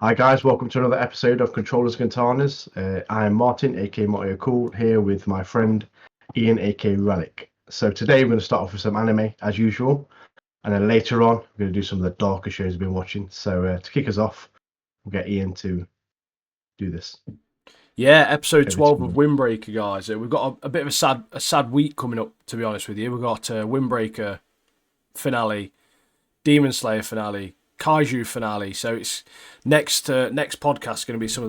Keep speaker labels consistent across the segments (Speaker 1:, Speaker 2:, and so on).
Speaker 1: Hi guys, welcome to another episode of Controllers Katanas. I am Martin, aka Mario Cool, here with my friend Ian, aka Relic. So today we're going to start off with some anime as usual, and then later on we're going to do some of the darker shows we've been watching. So to kick us off, we'll get Ian to do this.
Speaker 2: Yeah, episode
Speaker 1: Over to
Speaker 2: 12 of
Speaker 1: you.
Speaker 2: Windbreaker, guys. We've got a bit of a sad week coming up, to be honest with you. We've got Windbreaker finale, Demon Slayer finale, Kaiju finale. So it's next podcast going to be some of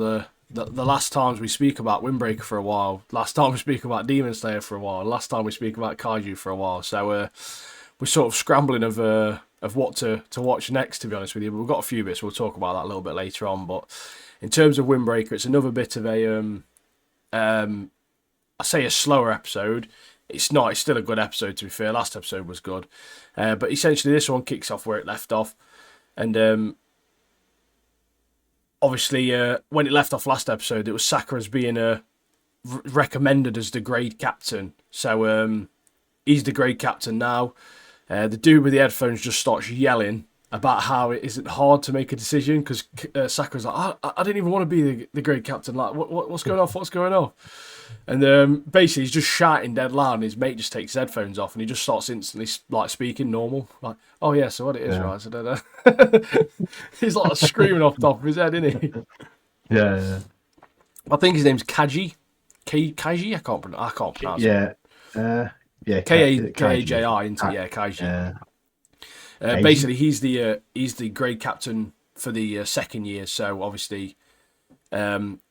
Speaker 2: the last times we speak about Windbreaker for a while. Last time we speak about Demon Slayer for a while. Last time we speak about Kaiju for a while. So we're sort of scrambling of what to watch next, to be honest with you. But we've got a few bits. We'll talk about that a little bit later on. But in terms of Windbreaker, it's another bit of I say a slower episode. It's not. It's still a good episode, to be fair. Last episode was good, but essentially this one kicks off where it left off, and obviously when it left off last episode, it was Sakura's being recommended as the grade captain. So he's the grade captain now. The dude with the headphones just starts yelling about how it isn't hard to make a decision because Sakura's like, I didn't even want to be the grade captain. Like, what's going on? What's going on? And basically, he's just shouting dead loud, and his mate just takes his headphones off, and he just starts instantly like speaking normal, like, "Oh yeah, so what it is,
Speaker 1: Yeah.
Speaker 2: right?" So then, he's like screaming off the top of his head, isn't he?
Speaker 1: Yeah,
Speaker 2: I think his name's Kaji. Kaji? I can't pronounce it.
Speaker 1: yeah, yeah.
Speaker 2: K A
Speaker 1: Is it
Speaker 2: K A
Speaker 1: Kaiju?
Speaker 2: J I, isn't it?
Speaker 1: Ka-
Speaker 2: Yeah, Kaiji.
Speaker 1: Uh, Kaiju?
Speaker 2: Basically, he's the grade captain for the second year. So obviously, um,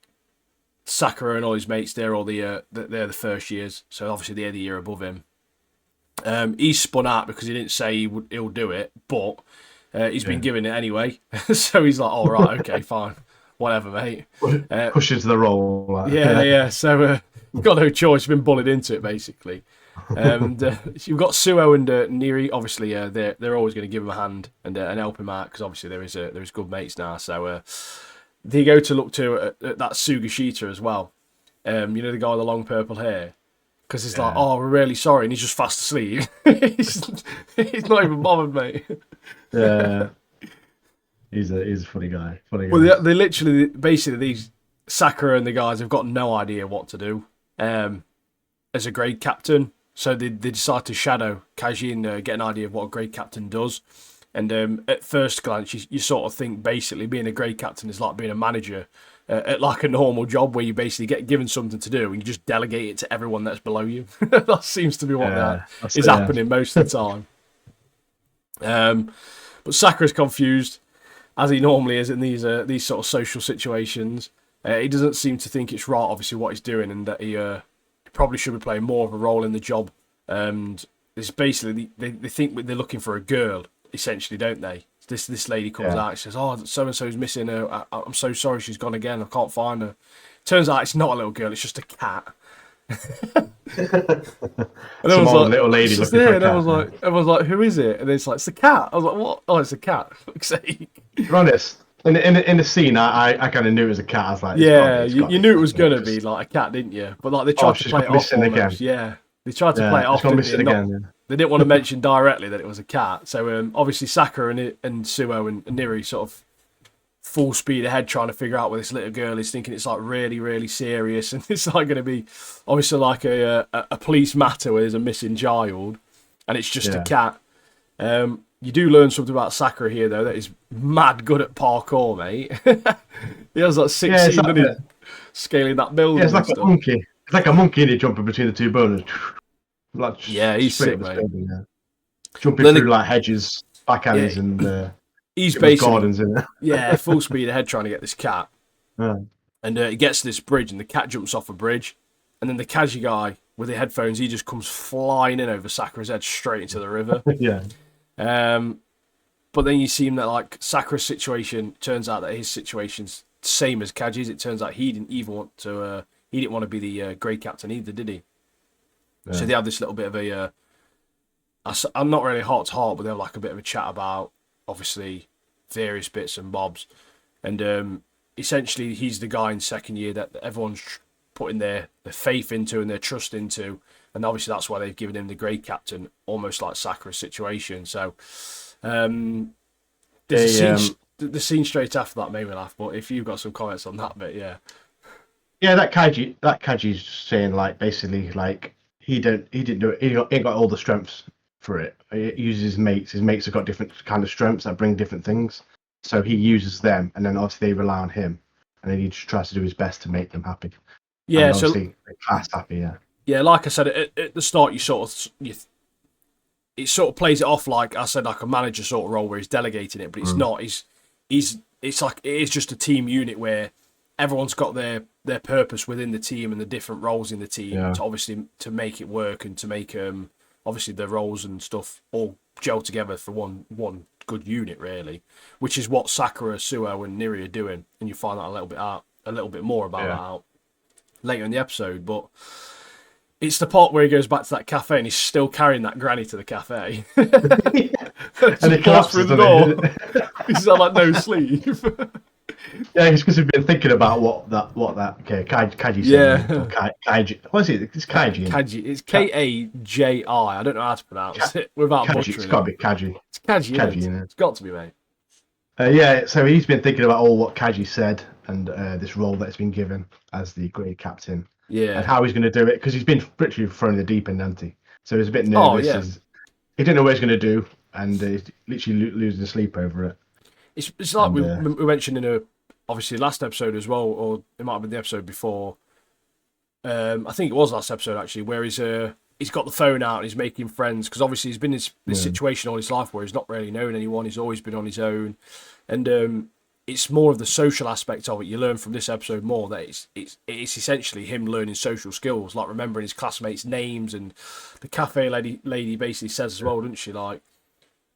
Speaker 2: Sakura and all his mates, they're the first years. So obviously they're the year above him. He's spun out because he didn't say he'll do it, but he's been
Speaker 1: Yeah.
Speaker 2: given it anyway. So he's like, all right, okay, fine, whatever, mate.
Speaker 1: Push into the role.
Speaker 2: Yeah, yeah. So got no choice. Been bullied into it basically. And you've got Suo and Neri. Obviously, they're always going to give him a hand and help him out because obviously there is good mates now. So they go to look to at that Sugashita as well. You know, the guy with the long purple hair. Because he's like, oh, we're really sorry, and he's just fast asleep. he's not even bothered, mate.
Speaker 1: Yeah. He's a funny guy. Funny
Speaker 2: Well,
Speaker 1: guy.
Speaker 2: they literally, basically, these Sakura and the guys have got no idea what to do as a grade captain. So they decide to shadow Kaji and get an idea of what a grade captain does. And at first glance, you sort of think basically being a grade captain is like being a manager at like a normal job where you basically get given something to do and you just delegate it to everyone that's below you. That seems to be what that is
Speaker 1: Yeah.
Speaker 2: happening most of the time. But Sakura's confused, as he normally is in these sort of social situations. He doesn't seem to think it's right, obviously, what he's doing, and that he probably should be playing more of a role in the job. And it's basically they think they're looking for a girl, essentially, don't they? This lady comes
Speaker 1: Yeah.
Speaker 2: out and says, "Oh, so and so's missing her. I'm so sorry, she's gone again. I can't find her." Turns out it's not a little girl; it's just a cat. And I
Speaker 1: Some
Speaker 2: was
Speaker 1: old
Speaker 2: like,
Speaker 1: little lady
Speaker 2: "It's just
Speaker 1: looking for
Speaker 2: there."
Speaker 1: a
Speaker 2: And
Speaker 1: cat.
Speaker 2: I was like, "Who is it?" And then it's like, "It's the cat." I was like, "What? Oh, it's a cat." For fuck's sake.
Speaker 1: To be honest, in the scene, I kind of knew it was a cat. I was like,
Speaker 2: Yeah,
Speaker 1: it's got to
Speaker 2: you
Speaker 1: be
Speaker 2: knew it was
Speaker 1: something.
Speaker 2: gonna be like a cat, didn't you? But like they
Speaker 1: Oh,
Speaker 2: tried to
Speaker 1: she's
Speaker 2: play
Speaker 1: gone
Speaker 2: it off
Speaker 1: missing
Speaker 2: almost.
Speaker 1: again.
Speaker 2: Yeah, they tried to play it
Speaker 1: Yeah, she's
Speaker 2: off,
Speaker 1: gone
Speaker 2: didn't they?
Speaker 1: missing
Speaker 2: Not
Speaker 1: again.
Speaker 2: they didn't want to mention directly that it was a cat. So obviously Sakura and Suo and Niri sort of full speed ahead trying to figure out where this little girl is, thinking it's like really, really serious, and it's like going to be obviously like a police matter where there's a missing child, and it's just a
Speaker 1: Yeah.
Speaker 2: cat. You do learn something about Sakura here though, that he's mad good at parkour, mate. He has like
Speaker 1: Yeah, it's
Speaker 2: 16,
Speaker 1: like
Speaker 2: doesn't he? Scaling that building
Speaker 1: it's
Speaker 2: and
Speaker 1: like a
Speaker 2: stuff.
Speaker 1: monkey. It's like a monkey in it jumping between the two boulders, like
Speaker 2: Yeah, he's
Speaker 1: straight
Speaker 2: sick,
Speaker 1: up this
Speaker 2: mate.
Speaker 1: building. Yeah. Jumping
Speaker 2: But
Speaker 1: through
Speaker 2: then
Speaker 1: like hedges, back
Speaker 2: yeah,
Speaker 1: alleys, and
Speaker 2: he's
Speaker 1: people's
Speaker 2: basically
Speaker 1: gardens in it.
Speaker 2: full speed ahead trying to get this cat,
Speaker 1: Yeah.
Speaker 2: and he gets to this bridge, and the cat jumps off a bridge, and then the Kaji guy with the headphones, he just comes flying in over Sakura's head straight into the river.
Speaker 1: Yeah.
Speaker 2: Um, but then you see him that like Sakura's situation turns out that his situation's same as Kaji's. It turns out he didn't even want to. He didn't want to be the grade captain either, did he? So
Speaker 1: Yeah.
Speaker 2: they have this little bit of I'm not really heart to heart, but they have like a bit of a chat about obviously various bits and bobs, and essentially he's the guy in second year that everyone's putting their faith into and their trust into, and obviously that's why they've given him the grade captain, almost like Sakura's situation. So there's a
Speaker 1: They
Speaker 2: scene. the scene straight after that made me laugh. But if you've got some comments on that bit, yeah.
Speaker 1: Yeah, that Kaji's saying like basically like he didn't do it. He got all the strengths for it. He uses his mates. His mates have got different kind of strengths that bring different things. So he uses them, and then obviously they rely on him, and then he just tries to do his best to make them happy.
Speaker 2: Yeah,
Speaker 1: And
Speaker 2: so
Speaker 1: obviously the class happy. Yeah.
Speaker 2: yeah, like I said at the start, it sort of plays it off like I said, like a manager sort of role where he's delegating it, but it's not. It's like it is just a team unit where everyone's got their purpose within the team and the different roles in the team to obviously to make it work and to make obviously the roles and stuff all gel together for one good unit really, which is what Sakura, Suo, and Niri are doing, and you find that a little bit more about that out later in the episode, but. It's the part where he goes back to that cafe and he's still carrying that granny to the cafe.
Speaker 1: And he
Speaker 2: passed through the door. He's got like no sleeve.
Speaker 1: Yeah, it's because we've been thinking about what that Kaji said. Kaiji. What is it? It's Kaiji.
Speaker 2: Kaji. It's Kaji. I don't know how to pronounce it without butchering.
Speaker 1: It's got to be Kaji.
Speaker 2: It's Kaji.
Speaker 1: Kaji,
Speaker 2: It's got to be, mate.
Speaker 1: Yeah, so he's been thinking about all what Kaji said and this role that's been given as the grade captain.
Speaker 2: Yeah.
Speaker 1: And how he's going to do it, because he's been literally thrown in the deep end, hasn't he? So he's a bit nervous.
Speaker 2: Oh, yeah.
Speaker 1: He didn't know what he's going to do, and he's literally losing sleep over it.
Speaker 2: It's like we mentioned in obviously last episode as well, or it might have been the episode before. I think it was last episode actually, where he's got the phone out and he's making friends, because obviously he's been in this situation all his life where he's not really known anyone. He's always been on his own, and it's more of the social aspect of it. You learn from this episode more that it's essentially him learning social skills, like remembering his classmates' names, and the cafe lady basically says as well, doesn't she? Like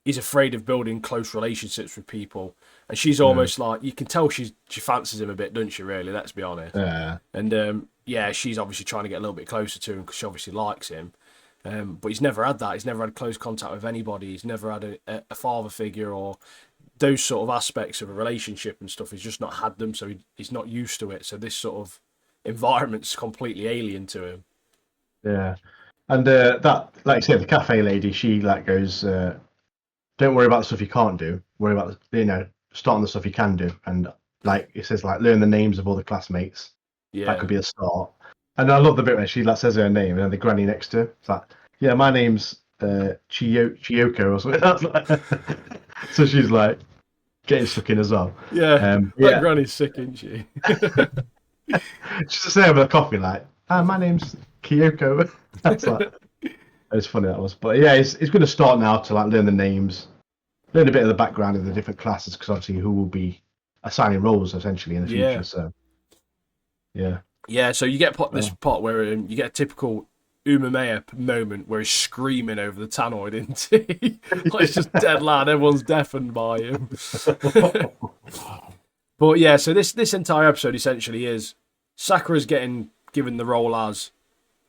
Speaker 2: he's afraid of building close relationships with people, and she's almost like you can tell she fancies him a bit, doesn't she? Really, let's be honest.
Speaker 1: Yeah.
Speaker 2: And she's obviously trying to get a little bit closer to him because she obviously likes him. But he's never had that. He's never had close contact with anybody. He's never had a father figure or those sort of aspects of a relationship and stuff. He's just not had them, so he's not used to it. So this sort of environment's completely alien to him.
Speaker 1: Yeah, and that, like you said, the cafe lady, she like goes, "Don't worry about the stuff you can't do. Worry about start on the stuff you can do." And like it says, like learn the names of all the classmates.
Speaker 2: Yeah,
Speaker 1: that could be a start. And I love the bit where she like says her name, and then the granny next to her. It's like, yeah, my name's Chiyoko or something. So she's like getting stuck in as well.
Speaker 2: Yeah, that granny's sick, isn't she?
Speaker 1: She's just there with a coffee, like, my name's Kyoko. That's like, it's funny that was. But yeah, it's going to start now to like learn the names, learn a bit of the background of the different classes, because obviously who will be assigning roles essentially in the future. So yeah.
Speaker 2: So you get this part where you get a typical Umameya moment where he's screaming over the tannoid, isn't he? Like it's just dead loud. Everyone's deafened by him. But yeah, so this entire episode essentially is Sakura's getting given the role as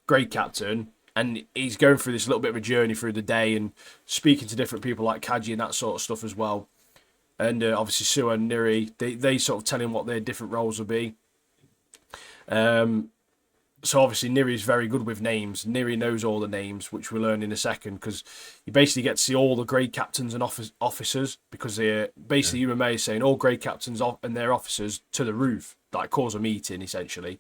Speaker 2: grade captain, and he's going through this little bit of a journey through the day and speaking to different people like Kaji and that sort of stuff as well. And obviously Suo and Niri, they sort of tell him what their different roles will be. So obviously Niri's very good with names. Niri knows all the names, which we'll learn in a second, because you basically get to see all the grade captains and officers, because basically Umame is saying all grade captains and their officers to the roof, like cause a meeting essentially.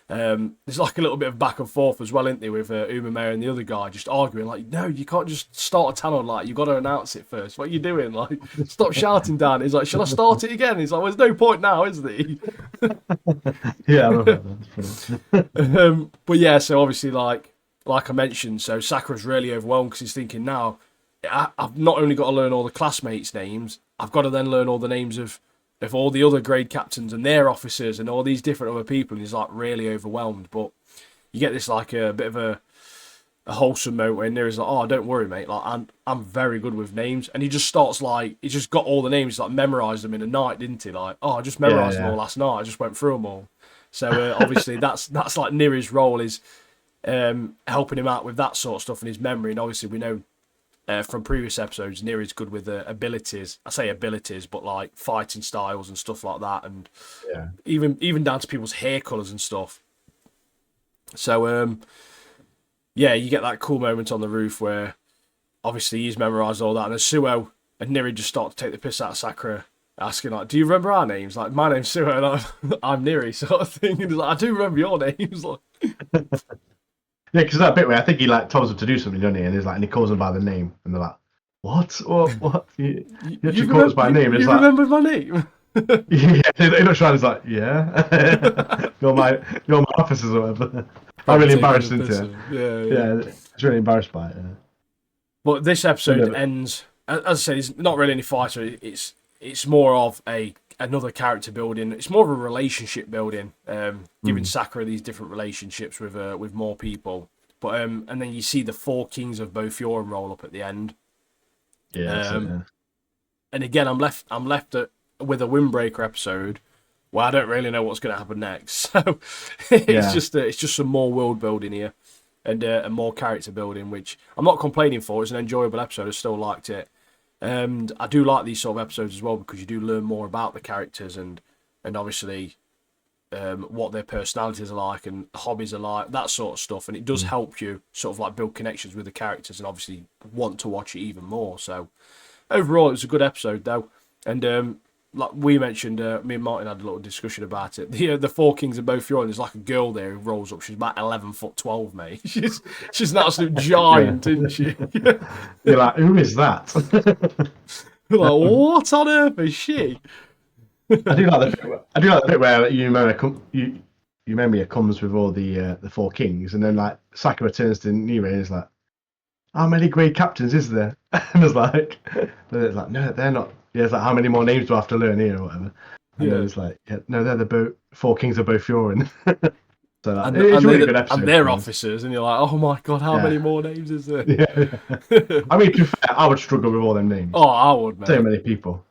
Speaker 2: There's like a little bit of back and forth as well, isn't there, with Umame and the other guy just arguing like, no, you can't just start a tannoid, like, you've got to announce it first. What are you doing? Like, stop shouting, Dan. He's like, shall I start it again? He's like, well, there's no point now, is there?
Speaker 1: Yeah, I remember that.
Speaker 2: But yeah, so obviously like I mentioned, so Sakura's really overwhelmed because he's thinking now, I've not only got to learn all the classmates' names, I've got to then learn all the names of all the other grade captains and their officers and all these different other people, and he's like really overwhelmed. But you get this like a bit of a wholesome moment where Nira's like, oh, don't worry, mate, like I'm very good with names. And he just starts like, he just got all the names, like memorised them in a night, didn't he? Like, oh, I just memorised them all last night, I just went through them all. So obviously that's like Niri's role is helping him out with that sort of stuff in his memory. And obviously we know from previous episodes, Niri's good with abilities. I say abilities, but like fighting styles and stuff like that, and even down to people's hair colours and stuff. So you get that cool moment on the roof where obviously he's memorised all that, and as Suo and Niri just start to take the piss out of Sakura, asking like, "Do you remember our names?" Like, my name's Stuart, and I'm Neri, sort of thing. And he's like, "I do remember your names." Like,
Speaker 1: Yeah, because that bit where I think he like tells them to do something, doesn't he? And he's like, and he calls them by the name, and they're like, "What? What? You
Speaker 2: you
Speaker 1: actually call us
Speaker 2: remember?
Speaker 1: by name?" It's
Speaker 2: You
Speaker 1: like,
Speaker 2: remembered my name?
Speaker 1: yeah, they're not sure. He's like, "Yeah, you're my officers or whatever." I'm
Speaker 2: Probably
Speaker 1: really
Speaker 2: taking the
Speaker 1: embarrassed
Speaker 2: piss.
Speaker 1: into it.
Speaker 2: Yeah, yeah.
Speaker 1: Yeah, it's really embarrassed by it. Yeah.
Speaker 2: But this
Speaker 1: But
Speaker 2: episode
Speaker 1: no,
Speaker 2: ends, as I said, it's not really any fighter. It's more of another character building. It's more of a relationship building, giving Sakura these different relationships with more people. But and then you see the four kings of Bofjorn roll up at the end.
Speaker 1: yeah, that's it, yeah.
Speaker 2: And again, I'm left with a windbreaker episode. Well, I don't really know what's going to happen next. So
Speaker 1: Yeah.
Speaker 2: it's just some more world building here, and more character building, which I'm not complaining for. It's an enjoyable episode. I still liked it, and I do like these sort of episodes as well because you do learn more about the characters and obviously what their personalities are like and hobbies are like, that sort of stuff. And it does help you sort of like build connections with the characters and obviously want to watch it even more. So overall, it was a good episode though, and like we mentioned, me and Martin had a little discussion about it. The four kings of both your, there's like a girl there who rolls up. She's about 11'12", mate. She's an absolute giant,
Speaker 1: Yeah.
Speaker 2: isn't she?
Speaker 1: You're like, who is that?
Speaker 2: We're like, what on earth is she?
Speaker 1: I do like the bit. I do like the bit where you remember you remember it comes with all the four kings, and then like Sakura turns to Nire and is like, "How many grade captains is there?" And it's like, "No, they're not." Yeah, it's like, "How many more names do I have to learn here or whatever?" And then
Speaker 2: Yeah.
Speaker 1: it's like, "Yeah, no, they're the four kings of both Bofjorn." So like,
Speaker 2: And
Speaker 1: it's a
Speaker 2: and
Speaker 1: really
Speaker 2: they
Speaker 1: good episode.
Speaker 2: and they're
Speaker 1: Man.
Speaker 2: officers, and you're like, oh my god, how many
Speaker 1: Yeah.
Speaker 2: more names is there?
Speaker 1: Yeah. I mean, to be fair, I would struggle with all them names.
Speaker 2: Oh, I would,
Speaker 1: So
Speaker 2: mate.
Speaker 1: many people.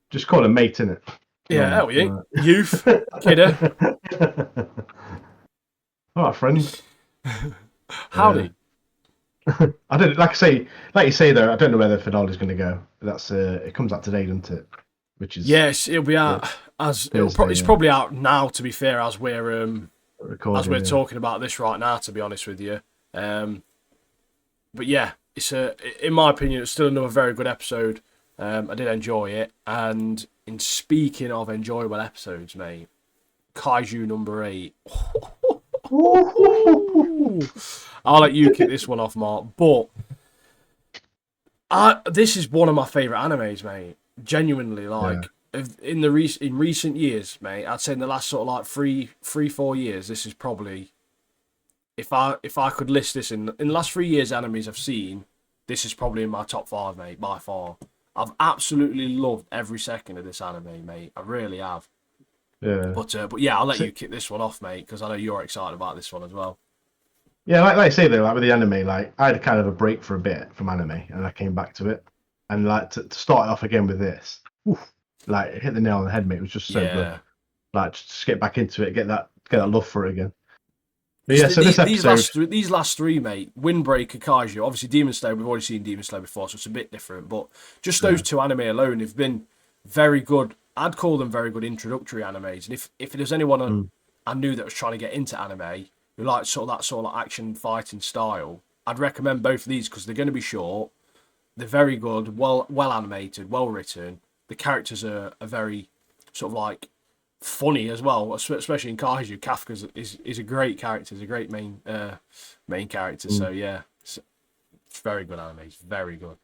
Speaker 1: Just call them mate, innit?
Speaker 2: Yeah,
Speaker 1: No,
Speaker 2: hell yeah.
Speaker 1: no.
Speaker 2: Youth, kidder,
Speaker 1: All right, friend. Yeah.
Speaker 2: howdy.
Speaker 1: I don't like you say though. I don't know where the finale is going to go. That's it comes out today, doesn't it? Which is
Speaker 2: Yes, it'll be
Speaker 1: yeah,
Speaker 2: out
Speaker 1: Thursday.
Speaker 2: it's
Speaker 1: Yeah,
Speaker 2: probably out now. To be fair, as we're
Speaker 1: recording. Yeah.
Speaker 2: talking about this right now. To be honest with you, but yeah, in my opinion, it's still another very good episode. I did enjoy it, and in speaking of enjoyable episodes, mate, Kaiju number 8. I'll let you kick this one off, Mark. But this is one of my favourite animes, mate. Genuinely, like in recent years, mate. I'd say in the last sort of like 4 years, this is probably, if I could list this in the last 3 years animes I've seen, this is probably in my top 5, mate, by far. I've absolutely loved every second of this anime, mate. I really have.
Speaker 1: Yeah.
Speaker 2: But yeah, I'll let you kick this one off, mate, because I know you're excited about this one as well.
Speaker 1: Yeah, like I say though, like with the anime, like I had kind of a break for a bit from anime, and I came back to it, and like to start off again with this, like it hit the nail on the head, mate. It was just so good. Like just get back into it, get that love for it again. But yeah, so this episode,
Speaker 2: These last three, mate, Windbreaker, Kaiju, obviously Demon Slayer, we've already seen Demon Slayer before, so it's a bit different. But just those two anime alone have been very good. I'd call them very good introductory animes. And if there's anyone I knew that was trying to get into anime, who liked sort of action fighting style, I'd recommend both of these because they're going to be short. They're very good, well animated, well written. The characters are very sort of like funny as well, especially in Kaiju. Kafka is a great character. He's a great main character. So yeah, it's very good anime. It's very good.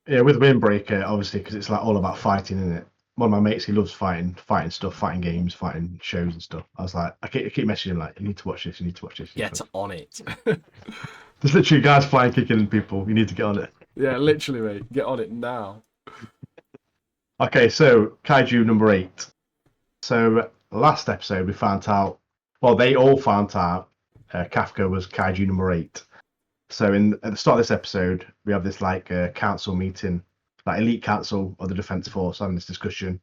Speaker 1: yeah, with Windbreaker, obviously because it's like all about fighting, isn't it? One of my mates, he loves fighting stuff, fighting games, fighting shows and stuff. I was like, I keep messaging him like, you need to watch this, you need to watch this.
Speaker 2: Get on it.
Speaker 1: There's literally guys flying, kicking people. You need to get on it.
Speaker 2: Yeah, literally, mate. Get on it now.
Speaker 1: Okay, so Kaiju number 8. So last episode we found out, well, they all found out Kafka was Kaiju number 8. So at the start of this episode, we have this like council meeting, like elite council of the defense force, having this discussion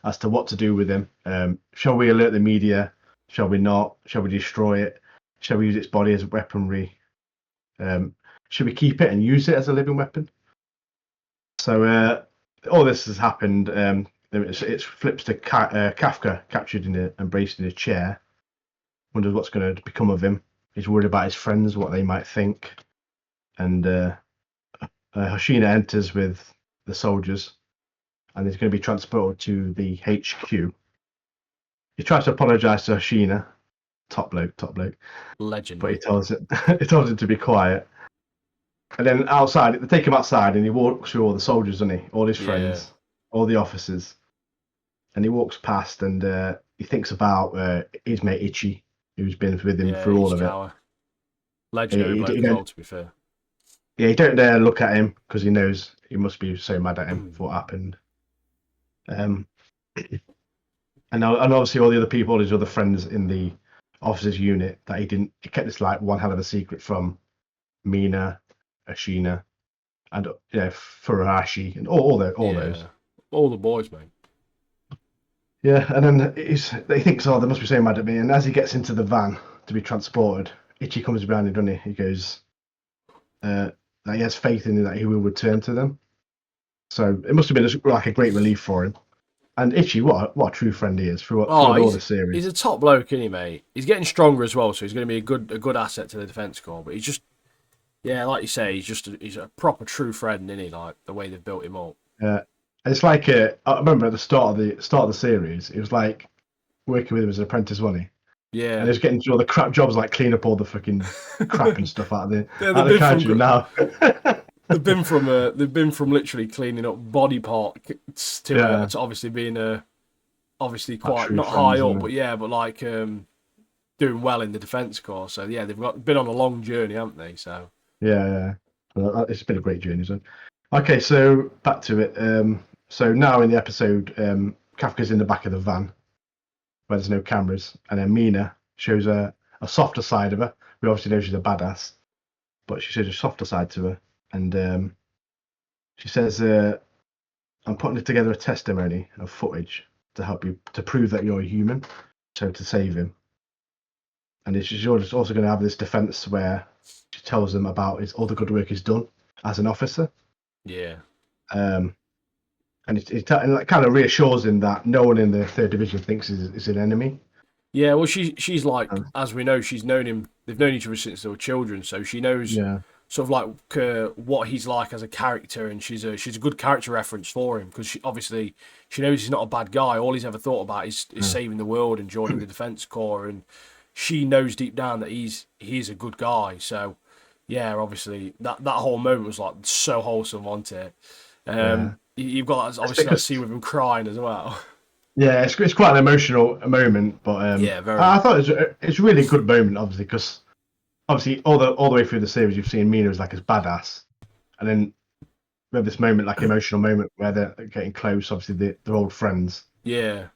Speaker 1: as to what to do with him. Shall we alert the media? Shall we not? Shall we destroy it? Shall we use its body as weaponry? Should we keep it and use it as a living weapon? So all this has happened. It flips to Kafka captured in a embraced in a chair. Wonders what's going to become of him. He's worried about his friends, what they might think. And Hoshina enters with the soldiers. and he's going to be transported to the HQ. He tries to apologise to Hoshina, top bloke,
Speaker 2: Legend.
Speaker 1: but he tells him to be quiet. And then outside, they take him outside, and he walks through all the soldiers, doesn't he? All his friends, all the officers, and he walks past, and he thinks about his mate Ichi, who's been with him through all of it.
Speaker 2: Legendary bloke as well, to be fair.
Speaker 1: Yeah, he don't dare look at him because he knows he must be so mad at him for what happened. And obviously all the other people, all his other friends in the officers' unit, that he kept this like one hell of a secret from Mina, Ashina, and Furuhashi, and all those.
Speaker 2: All the boys, mate.
Speaker 1: Yeah, and then he thinks, oh, they must be so mad at me. And as he gets into the van to be transported, Ichi comes behind him, doesn't he? He goes, that he has faith in that he will return to them. So it must have been like a great relief for him. And Ichi, what a true friend he is throughout all the series.
Speaker 2: He's a top bloke, isn't he, mate? He's getting stronger as well, so he's going to be a good asset to the defence corps. But he's just, like you say, he's a proper true friend, isn't he? Like the way they've built him up.
Speaker 1: Yeah, it's like I remember at the start of the series, it was like working with him as an apprentice, wasn't he?
Speaker 2: Yeah,
Speaker 1: and he was getting through all the crap jobs, like clean up all the fucking crap and stuff out of the kaiju now.
Speaker 2: They've been from literally cleaning up body parts to obviously being obviously quite not high up, but like doing well in the defence corps. So yeah, they've been on a long journey, haven't they? So
Speaker 1: yeah. Well, it's been a great journey. So okay, so back to it. So now in the episode, Kafka's in the back of the van where there's no cameras, and then Mina shows a softer side of her. We obviously know she's a badass, but she shows a softer side to her. And she says, I'm putting together a testimony of footage to help you, to prove that you're a human, so to save him. And she's also going to have this defense where she tells him about all the good work he's done as an officer.
Speaker 2: Yeah.
Speaker 1: And it kind of reassures him that no one in the 3rd Division thinks is an enemy.
Speaker 2: Yeah, well, she's like, as we know, she's known him. They've known each other since they were children, so she knows sort of like what he's like as a character, and she's a good character reference for him because she knows he's not a bad guy. All he's ever thought about is saving the world and joining the defence corps, and she knows deep down that he's a good guy. So yeah, obviously that whole moment was like so wholesome, wasn't it? You've got obviously that scene with him crying as well.
Speaker 1: Yeah, it's quite an emotional moment, but
Speaker 2: very.
Speaker 1: I thought it's a really good moment, obviously, because obviously all the way through the series you've seen Mina as like as badass, and then we have this moment, like emotional moment, where they're getting close. Obviously, they're old friends.
Speaker 2: Yeah.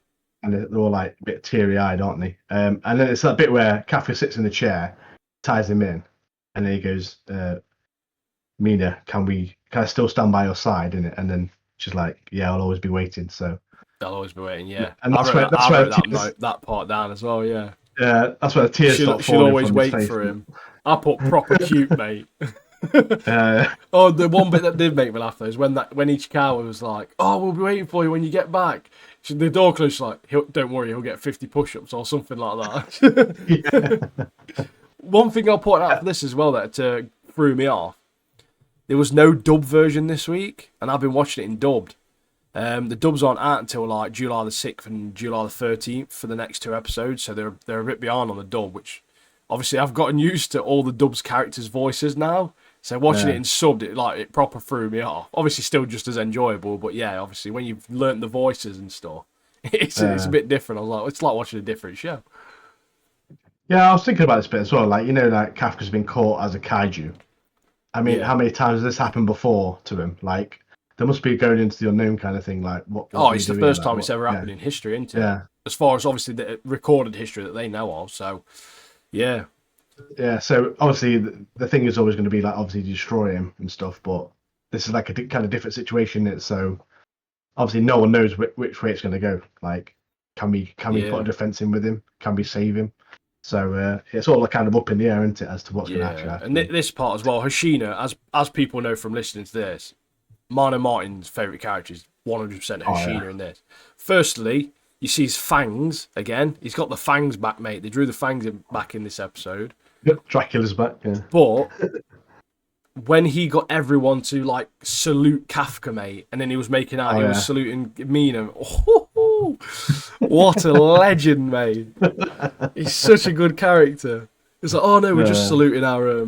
Speaker 1: And they're all like a bit teary-eyed, aren't they? And then it's that bit where Kafka sits in the chair, ties him in, and then he goes, "Mina, can I still stand by your side?" In it, and then she's like, "Yeah, I'll always be waiting." So.
Speaker 2: I'll always be waiting, yeah.
Speaker 1: And I wrote
Speaker 2: that part down as well, yeah.
Speaker 1: Yeah, that's where the tears start falling.
Speaker 2: She'll always wait for him. I put proper cute, mate. Oh, the one bit that did make me laugh though is when Ichikawa was like, "Oh, we'll be waiting for you when you get back." The door closed. She's like, "Don't worry, he'll get 50 push-ups or something like that." One thing I'll point out for this as well that threw me off: there was no dub version this week, and I've been watching it in dubbed. The dubs aren't out until like July the 6th and July the 13th for the next 2 episodes, so they're a bit behind on the dub, which obviously I've gotten used to all the dubs characters' voices now. So watching it in subbed, it proper threw me off. Obviously still just as enjoyable, but yeah, obviously when you've learnt the voices and stuff, it's a bit different. I was like, it's like watching a different show.
Speaker 1: Yeah, I was thinking about this bit as well. Like, like Kafka's been caught as a kaiju. I mean, how many times has this happened before to him? Like, there must be going into the unknown kind of thing. Like, what?
Speaker 2: It's the first time it's ever happened in history, isn't it? Yeah. As far as obviously the recorded history that they know of. So, yeah.
Speaker 1: Yeah. So obviously the thing is always going to be like obviously destroy him and stuff, but this is like a kind of different situation. So obviously no one knows which way it's going to go. Like, can we put a defense in with him? Can we save him? So it's all kind of up in the air, isn't it, as to what's going to actually happen.
Speaker 2: And this part as well, Hoshina, as people know from listening to this, Mano Martin's favourite character is 100% Hoshina in this. Firstly, you see his fangs again. He's got the fangs back, mate. They drew the fangs back in this episode.
Speaker 1: Yep, Dracula's back, yeah.
Speaker 2: But when he got everyone to like salute Kafka, mate, and then he was making out
Speaker 1: Oh
Speaker 2: he was
Speaker 1: yeah.
Speaker 2: saluting Mina. Oh, what a legend, mate! He's such a good character. It's like, oh no, we're just
Speaker 1: The
Speaker 2: saluting our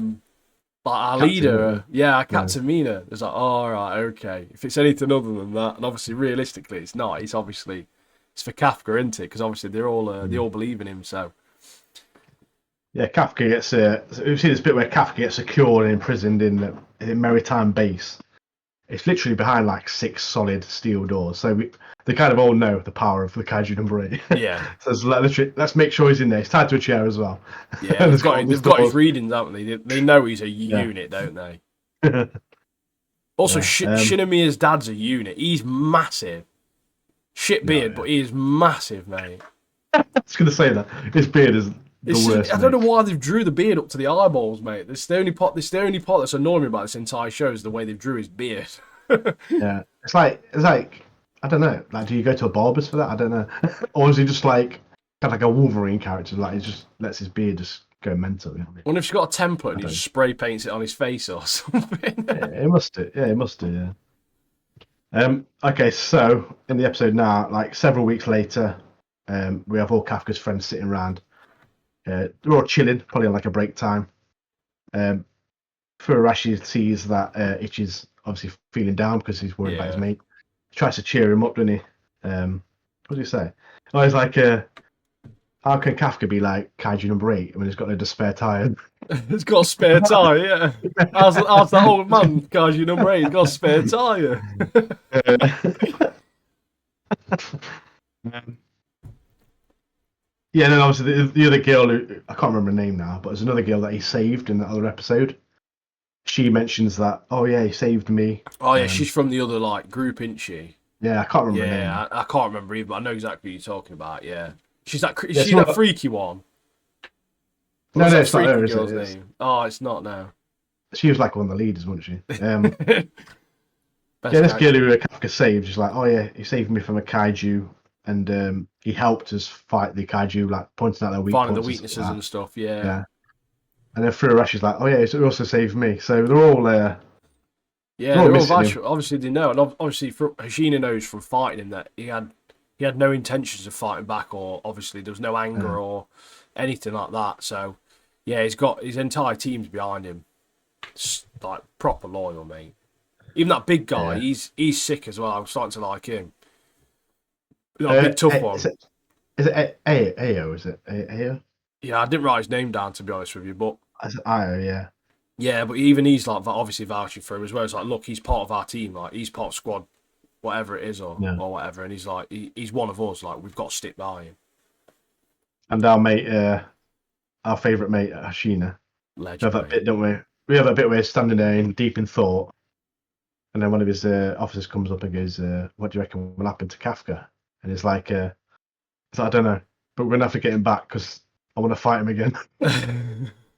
Speaker 1: captain,
Speaker 2: leader,
Speaker 1: isn't
Speaker 2: yeah, our
Speaker 1: it?
Speaker 2: Captain Mina. It's like, all right, okay. If it's anything other than that, and obviously realistically, it's not. It's for Kafka, isn't it? Because obviously they
Speaker 1: Yeah.
Speaker 2: all believe in him. So
Speaker 1: Yeah, Kafka gets. We've seen this bit where Kafka gets secured and imprisoned in the maritime base. It's literally behind like 6 solid steel doors, so they kind of all know the power of the Kaiju number 8.
Speaker 2: yeah,
Speaker 1: So it's like, literally, let's make sure he's in there. He's tied to a chair as well,
Speaker 2: yeah,
Speaker 1: and it's got all these
Speaker 2: they've got his
Speaker 1: doors.
Speaker 2: readings, haven't they? They know he's a
Speaker 1: Yeah,
Speaker 2: unit, don't they? Also,
Speaker 1: yeah.
Speaker 2: Shinamiya's dad's a unit. He's massive. Shit
Speaker 1: No,
Speaker 2: beard,
Speaker 1: yeah.
Speaker 2: but he is massive, mate.
Speaker 1: I was gonna say that his beard is the
Speaker 2: It's just,
Speaker 1: worst,
Speaker 2: I don't know
Speaker 1: mate.
Speaker 2: why they've drew the beard up to the eyeballs, mate. This is the only part. This is the only part that's annoying me about this entire show is the way they've drew his beard.
Speaker 1: Yeah, it's like I don't know. Like, do you go to a barber's for that? I don't know, or is he just like kind of like a Wolverine character? Like he just lets his beard just go mental. You know what I mean?
Speaker 2: Wonder if he's got a template
Speaker 1: I
Speaker 2: and he
Speaker 1: don't.
Speaker 2: just spray paints it on his face or something.
Speaker 1: Yeah, it must do. Yeah, it must do. Yeah. Okay, so in the episode now, like several weeks later, we have all Kafka's friends sitting around. They're all chilling, probably on like a break time. Um, Furuhashi sees that Ichi's obviously feeling down because he's worried about his
Speaker 2: Yeah.
Speaker 1: mate. He tries to cheer him up, doesn't he? What does he say? Oh, he's like, how can Kafka be like Kaiju number 8 when he's got no spare tire?
Speaker 2: He's got a spare tyre, yeah. How's that old man, Kaiju number 8? He's got a spare tyre.
Speaker 1: Um, yeah, and then obviously the other girl, who, I can't remember her name now, but there's another girl that he saved in that other episode. She mentions that, oh yeah, he saved me.
Speaker 2: Oh, yeah, she's from the other, like, group, isn't she?
Speaker 1: Yeah, I can't remember her name.
Speaker 2: Yeah, I can't remember either, but I know exactly what you're talking about, yeah. She's that, is
Speaker 1: Yeah,
Speaker 2: she that freaky one?
Speaker 1: No,
Speaker 2: What's
Speaker 1: no,
Speaker 2: that
Speaker 1: it's not
Speaker 2: freaky
Speaker 1: her, is it?
Speaker 2: girl's name? Oh, it's not now.
Speaker 1: She was like one of the leaders, wasn't she?
Speaker 2: Best
Speaker 1: Yeah, this girl
Speaker 2: character.
Speaker 1: who Kafka saved, she's like, oh yeah, he saved me from a kaiju, and he helped us fight the kaiju, like pointing out their weak
Speaker 2: Finding the
Speaker 1: points and stuff
Speaker 2: weaknesses
Speaker 1: like
Speaker 2: and stuff, yeah.
Speaker 1: that. Yeah, and then Furuhashi's like, oh yeah, he also saved me. So
Speaker 2: Yeah,
Speaker 1: they're all
Speaker 2: they're all
Speaker 1: missing him.
Speaker 2: vouching. Obviously, they know, and obviously, Hashina knows from fighting him that he had no intentions of fighting back, or obviously there was no anger or anything like that. So, yeah, he's got his entire team's behind him. It's like proper loyal, mate. Even that big guy,
Speaker 1: Yeah.
Speaker 2: he's sick as well. I'm starting to like him. That big tough one.
Speaker 1: Is it Ao? Is it Ao?
Speaker 2: Yeah, I didn't write his name down to be honest with you, but
Speaker 1: Is it Io? Yeah.
Speaker 2: yeah, but even he's like obviously vouching for him as well. It's like, look, he's part of our team. Like he's part of squad, whatever it is, or
Speaker 1: Yeah.
Speaker 2: whatever. And he's like, he's one of us. Like we've got to stick by him.
Speaker 1: And our mate, our favourite mate, Ashina. We have
Speaker 2: Legend.
Speaker 1: that
Speaker 2: Mate.
Speaker 1: bit, don't we? We have that bit where he's standing there deep in thought, and then one of his officers comes up and goes, "What do you reckon will happen to Kafka?" And he's like, I don't know, but we're gonna have to get him back because I want to fight him again.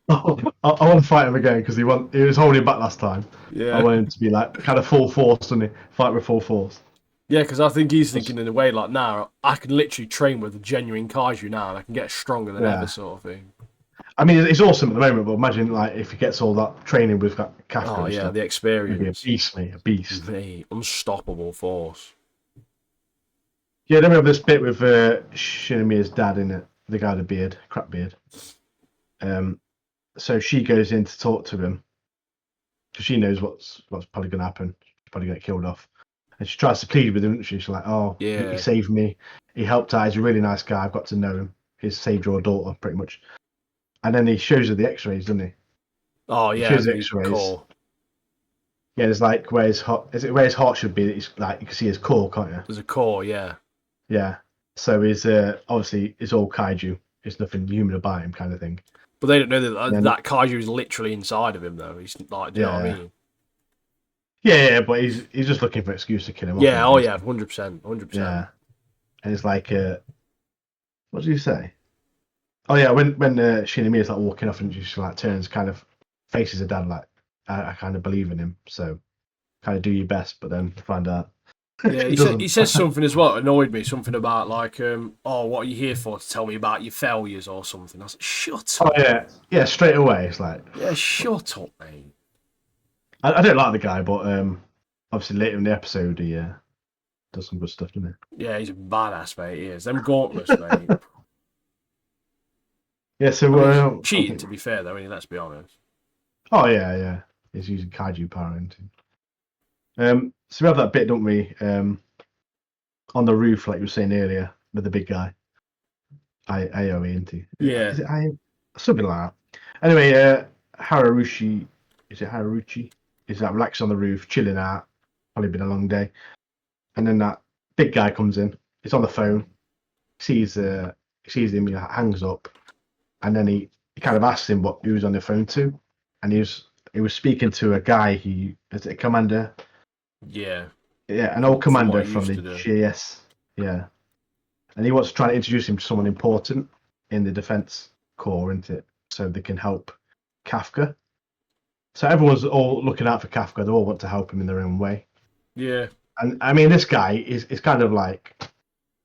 Speaker 1: I want to fight him again because he was holding back last time.
Speaker 2: Yeah.
Speaker 1: I want him to be like kind of full force, and fight with full force.
Speaker 2: Yeah, because I think he's thinking in a way like, now I can literally train with a genuine kaiju now, and I can get stronger than ever, sort of thing.
Speaker 1: I mean, it's awesome at the moment, but imagine like if he gets all that training with Kafka.
Speaker 2: Oh
Speaker 1: and
Speaker 2: yeah,
Speaker 1: stuff.
Speaker 2: the
Speaker 1: He'd
Speaker 2: experience.
Speaker 1: be a beast, mate, a beast.
Speaker 2: The unstoppable force.
Speaker 1: Yeah, then we have this bit with Shinamiya's dad in it, the guy with the beard, crap beard. So she goes in to talk to him because she knows what's probably going to happen. She's probably going to get killed off, and she tries to plead with him, doesn't she? She's like, "Oh,
Speaker 2: Yeah.
Speaker 1: he saved me. He helped out. He's a really nice guy. I've got to know him. He's saved your daughter, pretty much." And then he shows her the X-rays, doesn't he?
Speaker 2: Oh
Speaker 1: He
Speaker 2: yeah,
Speaker 1: shows the
Speaker 2: the
Speaker 1: X-rays.
Speaker 2: core.
Speaker 1: Yeah, there's like where his heart is. It where his heart should be. It's like you can see his core, can't you?
Speaker 2: There's a core, yeah.
Speaker 1: Yeah. So he's obviously it's all kaiju. It's nothing human about him, kind of thing.
Speaker 2: But they don't know that
Speaker 1: Yeah.
Speaker 2: that kaiju is literally inside of him, though. He's like, do you know what I mean?
Speaker 1: Yeah, but he's just looking for an excuse to kill him.
Speaker 2: Yeah,
Speaker 1: off,
Speaker 2: oh yeah, 100%, 100%.
Speaker 1: Yeah. And it's like, what did you say? Oh yeah, when Shinamiya's like walking off and she like turns, kind of faces her dad like, I kind of believe in him, so kind of do your best, but then find out.
Speaker 2: Yeah, he says something as well that annoyed me. Something about like, oh, what are you here for? To tell me about your failures or something. I was like, shut up.
Speaker 1: Oh yeah, straight away. It's like,
Speaker 2: Yeah, shut up, mate.
Speaker 1: I don't like the guy, but obviously later in the episode he does some good stuff, doesn't
Speaker 2: Yeah, he's a badass, mate. He is. Them gauntlets, mate.
Speaker 1: he? Yeah. So
Speaker 2: I mean, he's
Speaker 1: I
Speaker 2: cheating,
Speaker 1: think.
Speaker 2: to be fair, though, let's be honest.
Speaker 1: Oh yeah, yeah. He's using kaiju power into. So we have that bit, don't we? On the roof, like you were saying earlier, with the big guy. AOE, isn't he?
Speaker 2: Yeah.
Speaker 1: Is it I? Something like that. Anyway, Harurushi. Is it Haruruchi? Is that relaxed on the roof, chilling out? Probably been a long day. And then that big guy comes in. He's on the phone. Sees him. He hangs up, and then he kind of asks him what he was on the phone to, and he was speaking to a guy. He is it a commander?
Speaker 2: Yeah.
Speaker 1: Yeah, an old
Speaker 2: From what
Speaker 1: commander
Speaker 2: he
Speaker 1: from
Speaker 2: used
Speaker 1: the
Speaker 2: to do.
Speaker 1: JS. Yeah, and he wants to try to introduce him to someone important in the defense corps, isn't it? So they can help Kafka. So everyone's all looking out for Kafka. They all want to help him in their own way.
Speaker 2: Yeah.
Speaker 1: And I mean, this guy is kind of like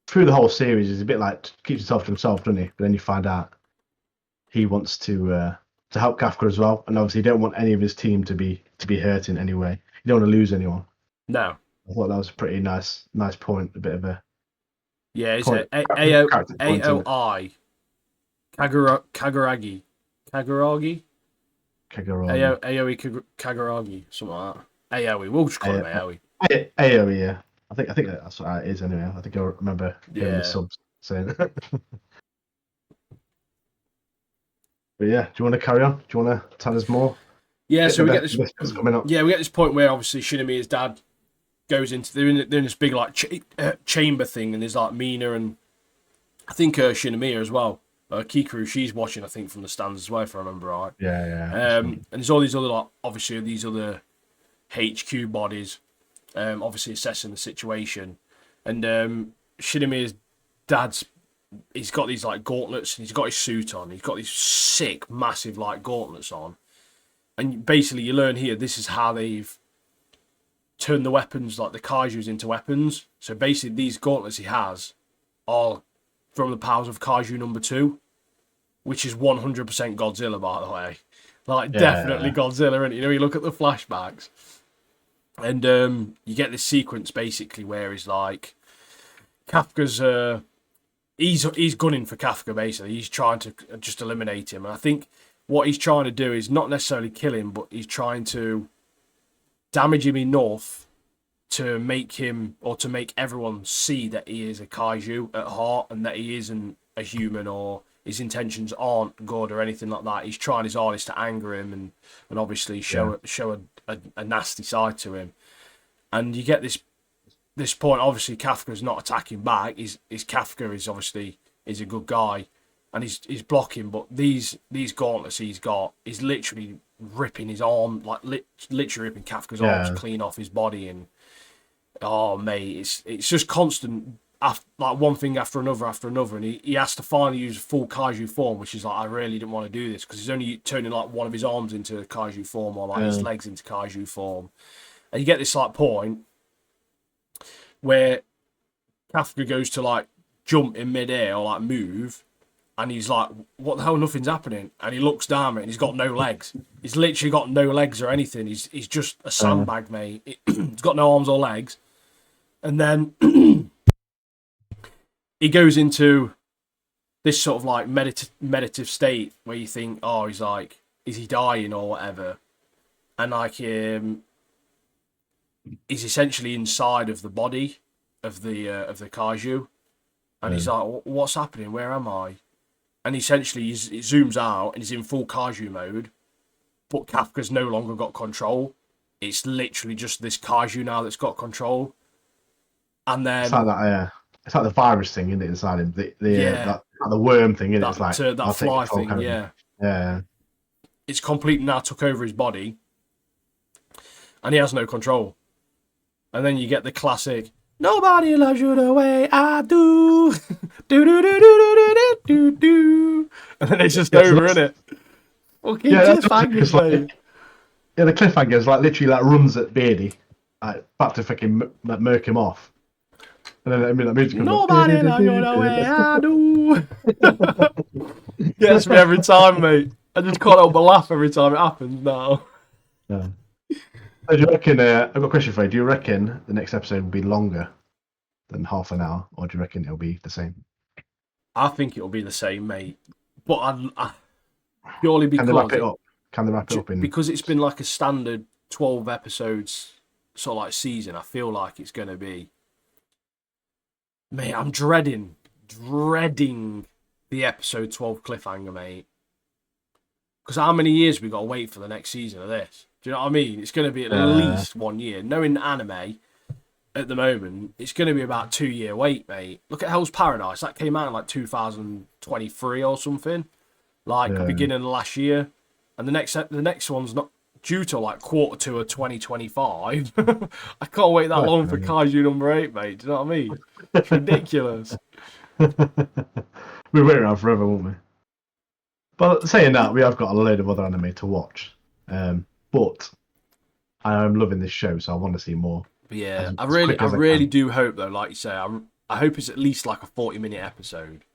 Speaker 1: through the whole series. He's a bit like keeps himself to himself, doesn't he? But then you find out he wants to help Kafka as well, and obviously, he don't want any of his team to be hurt in any way. You don't want to lose anyone.
Speaker 2: No.
Speaker 1: I thought that was a pretty nice point. A bit of a
Speaker 2: Yeah, it's
Speaker 1: point, character point, isn't it?
Speaker 2: AOI. Kaguragi. Kaguragi?
Speaker 1: Kaguragi.
Speaker 2: AOE Kaguragi. Something like that. AOE. We'll just call him AOE.
Speaker 1: AOE, yeah. I think that's what it is anyway. I think I remember hearing the subs saying it. But yeah, do you want to carry on? Do you want to tell us more?
Speaker 2: Yeah, so we get
Speaker 1: this coming up.
Speaker 2: Yeah, we get this point where obviously Shinami's dad goes into they're in this big like chamber thing, and there's like Mina and I think Shinamiya as well. Kikuru, she's watching, I think, from the stands as well, if I remember right.
Speaker 1: Yeah.
Speaker 2: And there's all these other like obviously these other HQ bodies, obviously assessing the situation, and Shinamiya's dad's. He's got these like gauntlets, and he's got his suit on. He's got these sick, massive like gauntlets on, and basically you learn here this is how they've turned the weapons, like the kaijus, into weapons. So basically, these gauntlets he has are from the powers of Kaiju number 2, which is 100% Godzilla, by the way. Like definitely Godzilla, and you know you look at the flashbacks, and you get this sequence basically where he's like Kafka's. He's gunning for Kafka, basically. He's trying to just eliminate him. And I think what he's trying to do is not necessarily kill him, but he's trying to damage him enough to make him, or to make everyone see that he is a kaiju at heart, and that he isn't a human, or his intentions aren't good or anything like that. He's trying his hardest to anger him and obviously show a nasty side to him. And you get this point, obviously Kafka's not attacking back. His Kafka is obviously a good guy, and he's blocking. But these gauntlets he's got, he's literally ripping his arm, like literally ripping Kafka's arms clean off his body. And oh mate, it's just constant, like one thing after another, and he has to finally use full kaiju form, which is like, I really didn't want to do this, because he's only turning like one of his arms into kaiju form, or like his legs into kaiju form. And you get this like point where Kafka goes to like jump in midair or like move, and he's like, what the hell, nothing's happening. And he looks down, mate, and he's got no legs. He's literally got no legs or anything. He's just a sandbag, mate. He's got no arms or legs. And then he goes into this sort of like meditative state where you think, oh, he's like, is he dying or whatever? And like he's essentially inside of the body of the kaiju, and he's like, what's happening? Where am I? And essentially he zooms out and he's in full kaiju mode, but Kafka's no longer got control. It's literally just this kaiju now that's got control. And then
Speaker 1: it's like that. It's like the virus thing, isn't it, inside him? The worm thing, isn't it? It's like
Speaker 2: that fly thing.
Speaker 1: Yeah.
Speaker 2: It's completely now took over his body, and he has no control. And then you get the classic, nobody loves you the way I do. Do do do do do do do do. And then it's just over, isn't it? Fucking cliffhangers, mate.
Speaker 1: Yeah, the cliffhangers like literally like runs at Beardy, like back to fucking murk him off. And then that music comes
Speaker 2: nobody loves you the way I do. Gets me every time, mate. I just can't help but laugh every time it happens now.
Speaker 1: Yeah. So do you reckon? I've got a question for you. Do you reckon the next episode will be longer than half an hour, or do you reckon it'll be the same?
Speaker 2: I think it'll be the same, mate. But purely
Speaker 1: Can they wrap
Speaker 2: because
Speaker 1: it up? Can they wrap it up in?
Speaker 2: because it's been like a standard 12 episodes sort of like season. I feel like it's going to be. Mate, I'm dreading the episode 12 cliffhanger, mate. Because how many years we got to wait for the next season of this? Do you know what I mean? It's going to be at least 1 year. Knowing anime at the moment, it's going to be about 2 year wait, mate. Look at Hell's Paradise. That came out in like 2023 or something, like beginning of last year. And the next one's not due till like Q2 of 2025. I can't wait that long for Kaiju number 8, mate. Do you know what I mean? It's ridiculous.
Speaker 1: We'll wait around forever, won't we? But saying that, we have got a load of other anime to watch. But I am loving this show, so I want to see more.
Speaker 2: But yeah, I really do hope though, like you say, I hope it's at least like a 40-minute episode.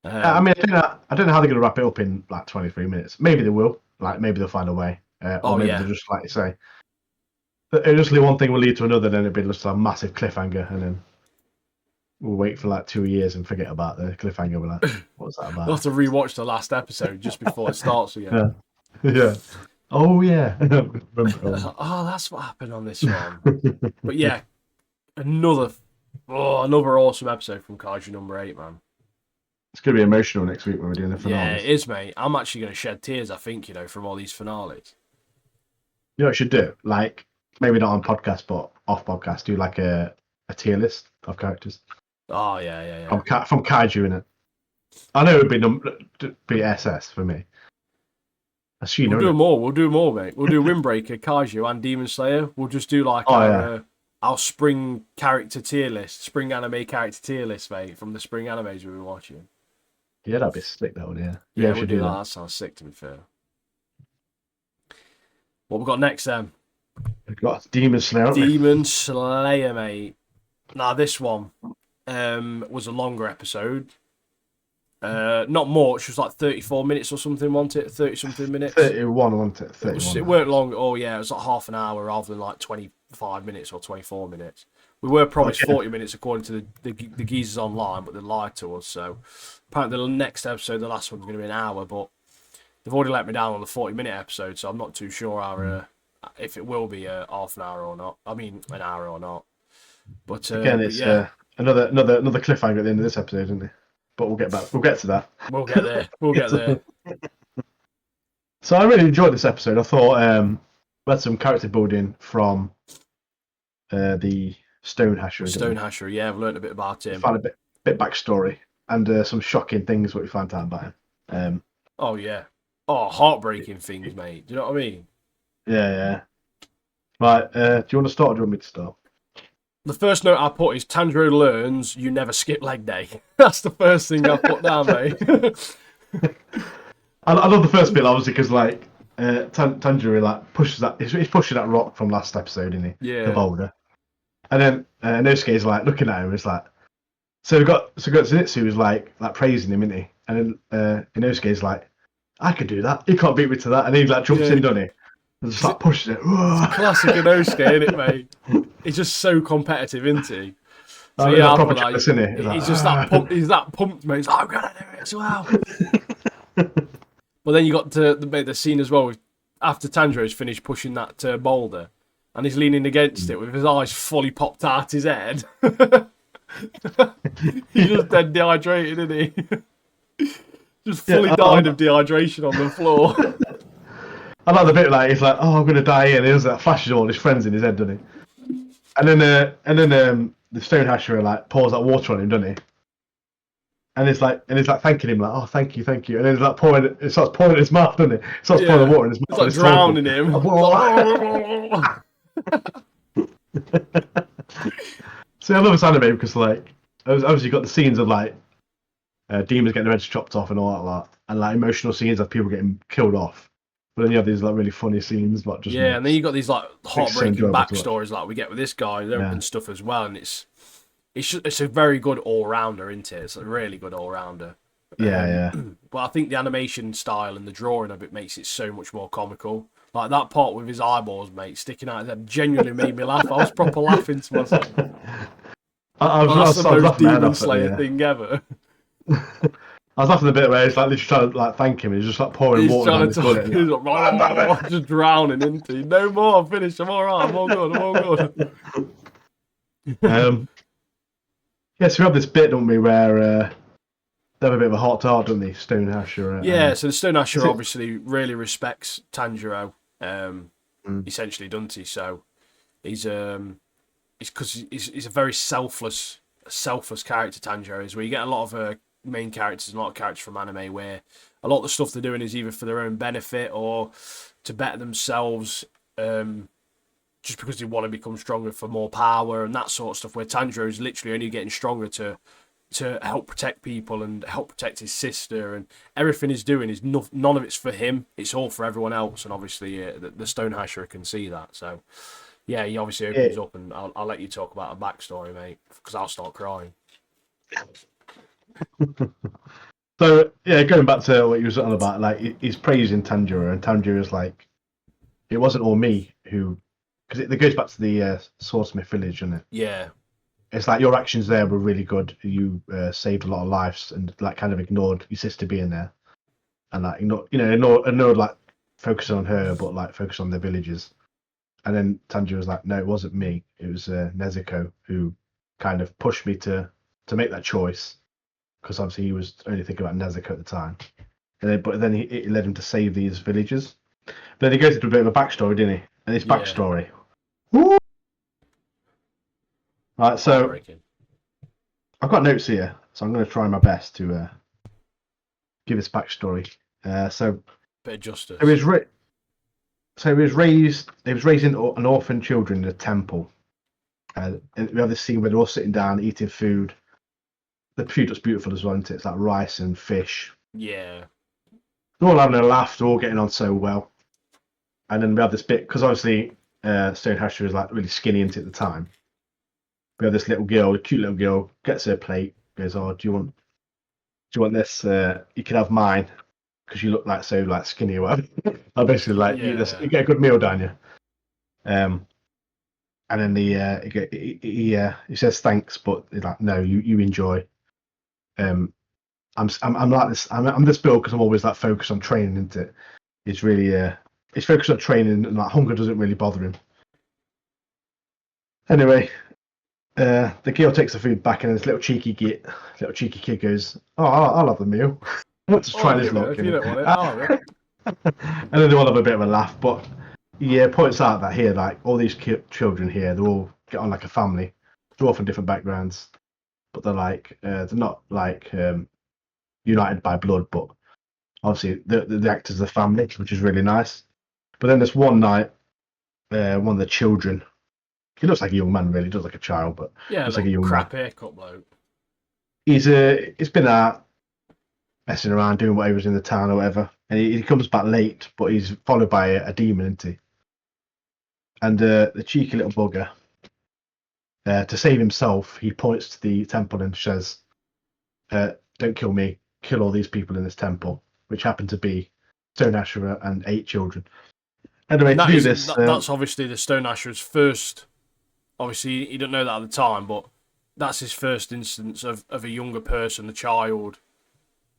Speaker 1: I mean, I don't know how they're going to wrap it up in like 23 minutes. Maybe they will. Like, maybe they'll find a way. Or maybe they'll just, like you say, just one thing will lead to another, then it'll be just a massive cliffhanger, and then we'll wait for like 2 years and forget about the cliffhanger. We're like, what's that about?
Speaker 2: We'll have to rewatch the last episode just before it starts again.
Speaker 1: Yeah. Oh, yeah.
Speaker 2: Oh, that's what happened on this one. But yeah, another awesome episode from Kaiju number 8, man.
Speaker 1: It's going to be emotional next week when we're doing the finale.
Speaker 2: Yeah, it is, mate. I'm actually going to shed tears, I think, from all these finales.
Speaker 1: You know what I should do? Like, maybe not on podcast, but off podcast, do like a tier list of characters.
Speaker 2: Oh, yeah.
Speaker 1: From Kaiju, innit? I know it would be SS for me.
Speaker 2: We'll do more, mate. We'll do Windbreaker, Kaiju, and Demon Slayer. We'll just do like our spring character tier list, spring anime character tier list, mate, from the spring animes we've been watching.
Speaker 1: Yeah, that'd be sick, that one, yeah.
Speaker 2: Yeah, we'll do that. That sounds sick, to be fair. What we got next, then?
Speaker 1: We've got Demon Slayer.
Speaker 2: Demon Slayer, mate. Now, this one was a longer episode. Not much. It was like 34 minutes or something, wasn't it? 30-something minutes.
Speaker 1: 31, wasn't it? 31.
Speaker 2: It weren't long. Oh, yeah, it was like half an hour rather than like 25 minutes or 24 minutes. We were promised 40 minutes according to the geezers online, but they lied to us. So apparently the next episode, the last one's going to be an hour, but they've already let me down on the 40-minute episode, so I'm not too sure if it will be a half an hour or not. I mean, an hour or not. But
Speaker 1: again, it's another cliffhanger at the end of this episode, isn't it? But we'll get back. We'll get to that.
Speaker 2: We'll get there. We'll get there.
Speaker 1: So I really enjoyed this episode. I thought we had some character building from the Stonehasher.
Speaker 2: Stonehasher, yeah, I've learned a bit about him.
Speaker 1: Found a bit backstory and some shocking things what we found out about him.
Speaker 2: Oh yeah. Oh, heartbreaking things, mate. Do you know what I mean?
Speaker 1: Yeah. Right. Do you want to start or do you want me to start?
Speaker 2: The first note I put is Tanjiro learns you never skip leg day. That's the first thing I put down, mate.
Speaker 1: I love the first bit, obviously, because like Tanjiro like pushes that. He's pushing that rock from last episode, isn't he?
Speaker 2: Yeah.
Speaker 1: The boulder. And then Inosuke is like looking at him. It's like so we got Zenitsu who's like praising him, isn't he? And then Inosuke is like, I could do that. He can't beat me to that. And he like jumps in, doesn't he? And just like pushes it.
Speaker 2: Classic Inosuke, isn't it, mate? He's just so competitive, isn't he? So
Speaker 1: yeah, he's
Speaker 2: just that pumped. He's that pumped, mate. He's like, I'm gonna do it as well. But then you got to the scene as well after Tanjiro's finished pushing that boulder, and he's leaning against it with his eyes fully popped out his head. He's just dead dehydrated, isn't he? Just fully died of dehydration on the floor.
Speaker 1: I like the bit like he's like, oh, I'm gonna die here. And he does that, flashes all his friends in his head, doesn't he? And then the Stonehasher like pours that water on him, doesn't he? And he's like thanking him, like, oh, thank you. And then he's like it starts pouring in his mouth, doesn't it? It starts pouring the water in his mouth.
Speaker 2: It's like drowning him.
Speaker 1: See, I love this anime because like obviously you've got the scenes of like demons getting their heads chopped off and all that lot, and like emotional scenes of people getting killed off. But then you have these like really funny scenes, but just
Speaker 2: and then you got these like heartbreaking backstories like we get with this guy and stuff as well, and it's a very good all rounder, isn't it? It's a really good all rounder.
Speaker 1: Yeah.
Speaker 2: But I think the animation style and the drawing of it makes it so much more comical. Like that part with his eyeballs, mate, sticking out his head, genuinely made me laugh. I was proper laughing to myself. Well, that's the
Speaker 1: I was
Speaker 2: most
Speaker 1: laughing my head
Speaker 2: Demon
Speaker 1: off at
Speaker 2: Slayer
Speaker 1: the.
Speaker 2: thing ever.
Speaker 1: I was laughing a bit where he's like literally trying to like thank him. He's just like pouring
Speaker 2: He's
Speaker 1: water down
Speaker 2: trying
Speaker 1: his
Speaker 2: to
Speaker 1: gullet.
Speaker 2: talk.
Speaker 1: And
Speaker 2: He's
Speaker 1: like,
Speaker 2: like, just drowning, isn't he? No more. I'm finished. I'm all right. I'm all good. I'm all good.
Speaker 1: um, yeah, so we have this bit, don't we, where they have a bit of a heart to heart, don't they, Stonehasher
Speaker 2: Yeah.
Speaker 1: and
Speaker 2: So the
Speaker 1: is
Speaker 2: Stonehasher
Speaker 1: it?
Speaker 2: obviously really respects Tanjiro,
Speaker 1: Mm,
Speaker 2: essentially, doesn't he? So he's because he's a very selfless character. Tanjiro is where you get a lot of main characters and a lot of characters from anime where a lot of the stuff they're doing is either for their own benefit or to better themselves. Just because they want to become stronger for more power and that sort of stuff. Where Tanjiro is literally only getting stronger to help protect people and help protect his sister, and everything he's doing is none of it's for him. It's all for everyone else, and obviously the Stonehasher can see that. So yeah, he obviously
Speaker 1: yeah.
Speaker 2: opens up, and I'll let you talk about a backstory, mate, because I'll start crying.
Speaker 1: So yeah, going back to what you were on about, like he's praising Tanjiro, and Tanjiro is like, it wasn't all me who, because it goes back to the Swordsmith village, and
Speaker 2: Yeah,
Speaker 1: it's like your actions there were really good. You saved a lot of lives, and like kind of ignored your sister being there, and like ignored like focusing on her, but like focus on the villagers. And then Tanjiro was like, no, it wasn't me. It was Nezuko who kind of pushed me to make that choice, because obviously he was only thinking about Nezuko at the time. But then it led him to save these villagers. But then he goes into a bit of a backstory, didn't he? And his
Speaker 2: yeah,
Speaker 1: backstory. Woo! Right, so
Speaker 2: heartbreaking.
Speaker 1: I've got notes here, so I'm going to try my best to give his backstory. So
Speaker 2: Bit of
Speaker 1: he
Speaker 2: justice.
Speaker 1: was so he was raised. He was raising an orphan children in a temple. And we have this scene where they're all sitting down eating food. The food looks beautiful as well, isn't it? It's like rice and fish.
Speaker 2: Yeah,
Speaker 1: They're all having a laugh. They're all getting on so well. And then we have this bit because obviously Stonehasher is like really skinny into at the time. We have this little girl, a cute little girl, gets her plate, goes, "Oh, do you want this? You can have mine because you look like so like skinny or whatever." I basically like you,
Speaker 2: yeah,
Speaker 1: you get a good meal down you. Um, and then he says thanks, but he's like, no, you enjoy. Um, I'm like this. I'm this build because I'm always like focused on training, isn't it? It's really it's focused on training, and like hunger doesn't really bother him. Anyway, the girl takes the food back, and this little cheeky kid goes, "Oh, I'll have the meal." Just
Speaker 2: I'll
Speaker 1: trying
Speaker 2: have
Speaker 1: his
Speaker 2: it, mate.
Speaker 1: luck,
Speaker 2: If you don't want it,
Speaker 1: and
Speaker 2: I'll have it.
Speaker 1: then they all have a bit of a laugh. But yeah, points out that here, like all these children here, they all get on like a family. They're all from different backgrounds, but they're not like united by blood, but obviously the act as a family, which is really nice. But then this one night, one of the children, he looks like a young man, really, he does like a child, but
Speaker 2: Yeah,
Speaker 1: looks like a
Speaker 2: little
Speaker 1: young man.
Speaker 2: crap haircut bloke.
Speaker 1: He's been out messing around, doing whatever was in the town or whatever, and he comes back late, but he's followed by a demon, isn't he? And the cheeky little bugger, to save himself, he points to the temple and says, "Don't kill me, kill all these people in this temple," which happen to be Stone Asherah and 8 children. Anyway,
Speaker 2: And
Speaker 1: to
Speaker 2: that
Speaker 1: do
Speaker 2: is
Speaker 1: this,
Speaker 2: that's obviously the Stonehasher's first. Obviously, he didn't know that at the time, but that's his first instance of a younger person, a child,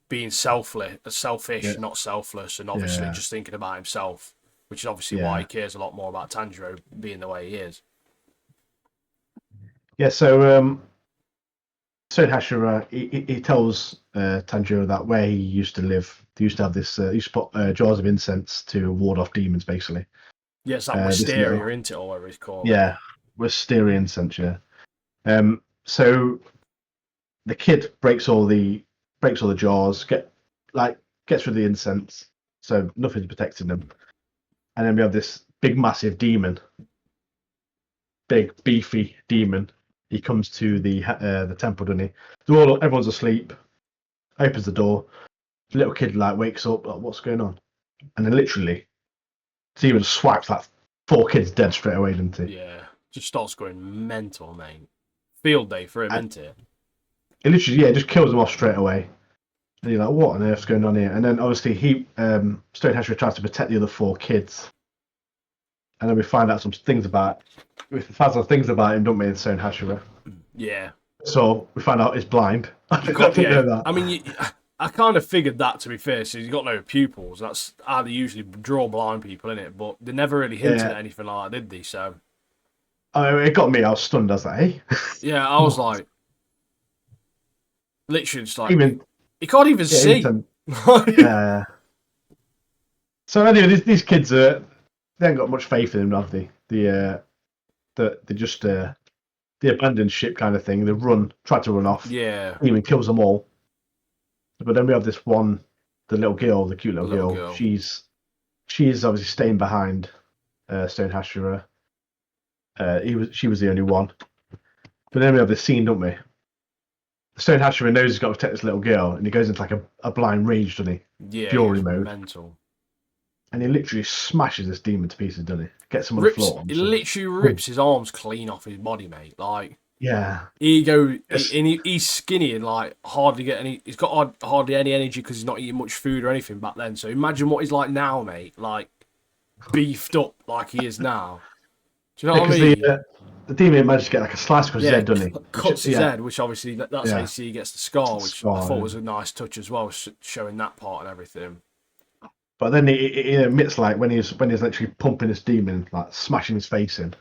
Speaker 2: being selfish,
Speaker 1: yeah,
Speaker 2: not selfless, and obviously
Speaker 1: yeah,
Speaker 2: just thinking about himself, which is obviously why
Speaker 1: yeah,
Speaker 2: he cares a lot more about Tanjiro being the way he is.
Speaker 1: yeah. So Stone Asherah, he tells Tanjiro that where he used to live, they used to have this, he used to put jars of incense to ward off demons, basically.
Speaker 2: Yeah, it's that
Speaker 1: This little,
Speaker 2: wisteria, isn't it, or whatever he's calling it.
Speaker 1: yeah, wisteria incense, yeah. So the kid breaks all the jars, gets rid of the incense, so nothing's protecting them. And then we have this big, massive demon, big, beefy demon. He comes to the temple, doesn't he? Everyone's asleep. Opens the door. The little kid like wakes up. Like, what's going on? And then literally, demon swipes like 4 kids dead straight away, doesn't he?
Speaker 2: Yeah, just starts going mental, mate. Field day for him,
Speaker 1: And
Speaker 2: isn't it?
Speaker 1: it literally, yeah, just kills them off straight away. And you're like, what on earth's going on here? And then obviously Stonehenge tries to protect the other 4 kids. and then we find out some things about. We find some things about him, don't we, in Stone Hashira?
Speaker 2: Yeah.
Speaker 1: So we find out he's blind. I
Speaker 2: You've got,
Speaker 1: didn't
Speaker 2: yeah.
Speaker 1: know that.
Speaker 2: I mean, I kind of figured that, to be fair. So he's got no pupils. That's how they usually draw blind people, innit? But they never really hinted
Speaker 1: Yeah.
Speaker 2: at anything like that, did they? So
Speaker 1: It got me. I was stunned. I was like, hey.
Speaker 2: yeah, I was like, literally, just like
Speaker 1: Even
Speaker 2: he can't even
Speaker 1: yeah,
Speaker 2: see.
Speaker 1: yeah. So anyway, these kids they ain't got much faith in him, have they? They just the abandoned ship kind of thing. They try to run off.
Speaker 2: Yeah,
Speaker 1: Even kills them all. But then we have this one, the little girl, the cute little girl.
Speaker 2: girl.
Speaker 1: She's obviously staying behind Stone Hashira. She was the only one. But then we have this scene, don't we? Stone Hashira knows he's got to protect this little girl, and he goes into like a blind rage, doesn't he?
Speaker 2: Yeah,
Speaker 1: Fury mode.
Speaker 2: mental.
Speaker 1: And he literally smashes this demon to pieces, doesn't he? Gets him on the floor.
Speaker 2: He literally rips his arms clean off his body, mate. Like,
Speaker 1: yeah,
Speaker 2: he's skinny and like hardly get any. He's got hardly any energy because he's not eating much food or anything back then. So imagine what he's like now, mate. Like beefed up like he is now. Do you know what I mean?
Speaker 1: The demon manages to get like a slice across his head, doesn't he?
Speaker 2: Cuts his head, which obviously that's how you see he gets the scar, which I thought
Speaker 1: yeah.
Speaker 2: was a nice touch as well, showing that part and everything.
Speaker 1: But then he admits, like, when he's literally pumping this demon, like smashing his face in,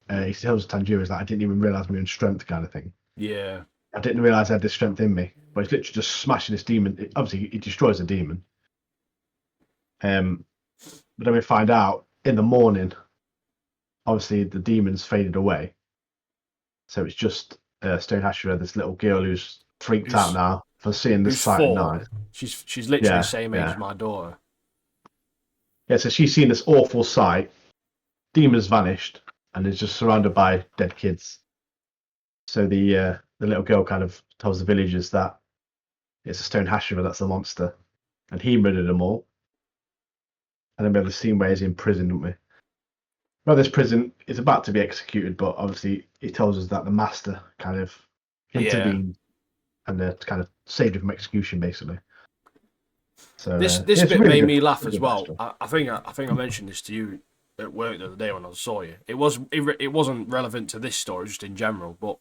Speaker 1: he tells Tanjiro, like, I didn't even realise my own strength, kind of thing.
Speaker 2: Yeah.
Speaker 1: I didn't realise I had this strength in me. But he's literally just smashing this demon. Obviously, he destroys the demon. But then we find out in the morning, obviously the demon's faded away. So it's just Stone Hashira, this little girl who's freaked out now for seeing this sight at night.
Speaker 2: She's literally the same age as my daughter.
Speaker 1: Yeah, so she's seen this awful sight. Demon's vanished and is just surrounded by dead kids. So the little girl kind of tells the villagers that it's a Stone Hashira that's the monster, and he murdered them all. And then we have the scene where he's in prison, don't we? Well, this prison is about to be executed, but obviously it tells us that the master kind of intervened and kind of saved him from execution, basically. So
Speaker 2: this bit really made me laugh as well. I think I mentioned this to you at work the other day when I saw you. It wasn't relevant to this story, just in general. But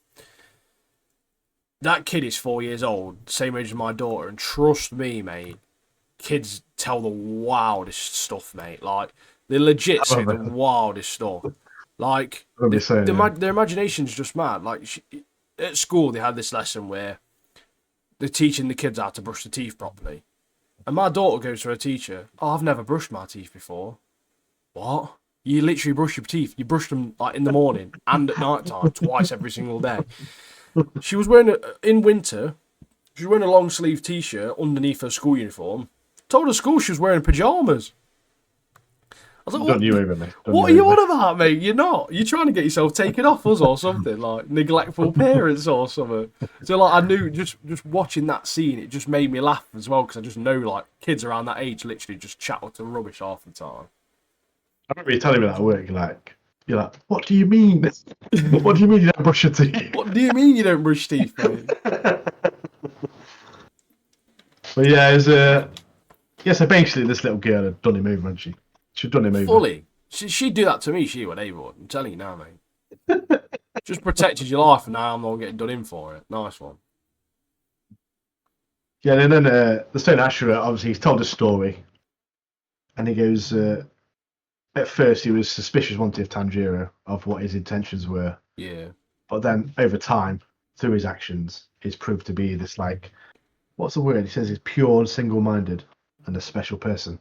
Speaker 2: that kid is 4 years old, same age as my daughter, and trust me, mate, kids tell the wildest stuff, mate. Like they legit say the wildest stuff. Like their imagination's just mad. Like at school, they had this lesson where they're teaching the kids how to brush their teeth properly. And my daughter goes to her teacher, oh, I've never brushed my teeth before. What? You literally brush your teeth. You brush them like in the morning and at night time, twice every single day. She was wearing, in winter, she was wearing a long sleeve t-shirt underneath her school uniform. Told her school she was wearing pyjamas. I was like, what are you on about, mate? You're not. You're trying to get yourself taken off us or something, like neglectful parents or something. So, like, I knew just watching that scene, it just made me laugh as well because I just know, like, kids around that age literally just chat to rubbish half the time.
Speaker 1: I remember you telling me that at work. You're like, what do you mean? What do you mean you don't brush your teeth?
Speaker 2: What do you mean you don't brush teeth, mate?
Speaker 1: But yeah, it's so basically this little girl had done him over, hadn't she? She'd done him over.
Speaker 2: Fully. She'd do that to me, she would, Ava. I'm telling you now, mate. Just protected your life, and now I'm not getting done in for it. Nice one.
Speaker 1: Yeah, and then the Stone Hashira, obviously, he's told a story. And he goes, at first he was suspicious, wasn't he, of Tanjiro, of what his intentions were.
Speaker 2: Yeah.
Speaker 1: But then, over time, through his actions, he's proved to be this, like, what's the word? He says he's pure and single-minded and a special person.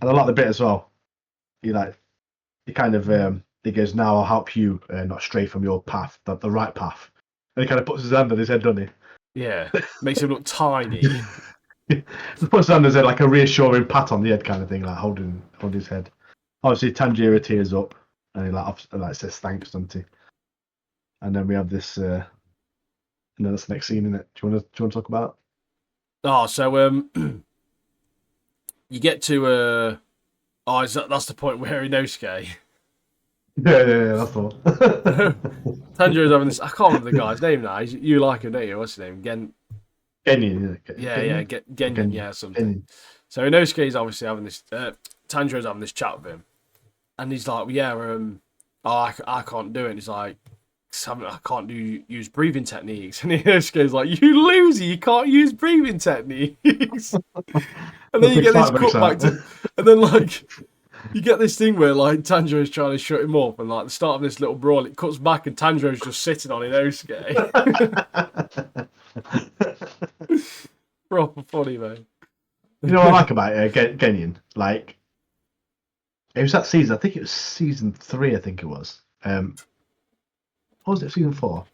Speaker 1: And I like the bit as well. He goes, now I'll help you not stray from your path, the right path. And he kind of puts his hand on his head, doesn't he?
Speaker 2: Yeah, makes him look tiny.
Speaker 1: He puts his hand on his head like a reassuring pat on the head kind of thing, like holding his head. Obviously, Tanjiro tears up and he says thanks, doesn't he? And then we have this, and then that's the next scene, isn't it? Do you want to talk about it?
Speaker 2: Oh, so you get to that's the point where Inosuke.
Speaker 1: Yeah, that's all.
Speaker 2: Tanjiro's having this. I can't remember the guy's name now. You like him, don't you? What's his name?
Speaker 1: Genyin.
Speaker 2: Genyin, yeah, something. Genyin. So Inosuke's obviously having this. Tanjiro's having this chat with him, and he's like, well, yeah, oh, I can't do it. And he's like, I can't use breathing techniques. And he just goes like, you loser, you can't use breathing techniques. And then you get this cut back to, and then like you get this thing where like Tanjiro's trying to shut him up, and like the start of this little brawl, it cuts back and Tanjiro's just sitting on Inosuke. Proper funny, man.
Speaker 1: You know what I like about Genyon? Like, it was that season. I think it was season 3. I think it was. What was it? Season 4.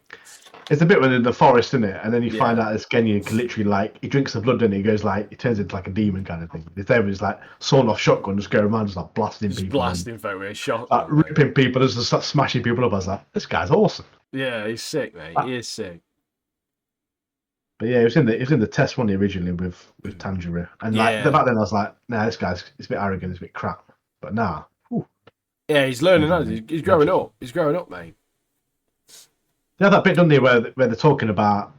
Speaker 1: It's a bit when in the forest, isn't it? And then you find out this Genyon can literally like he drinks the blood and he goes like he turns into like a demon kind of thing. He's there with his like sawn off shotgun, just going around just like blasting people,
Speaker 2: folk with a shot,
Speaker 1: like ripping people, just start smashing people up. I was like, this guy's awesome.
Speaker 2: Yeah, he's sick, mate. He is sick.
Speaker 1: But yeah, he was in the test one originally with Tanjiro, and like back then I was like, nah, this guy's it's a bit arrogant, it's a bit crap. But nah,
Speaker 2: yeah, he's learning. He's growing up. He's growing up, mate.
Speaker 1: They have that bit, don't they, where they're talking about,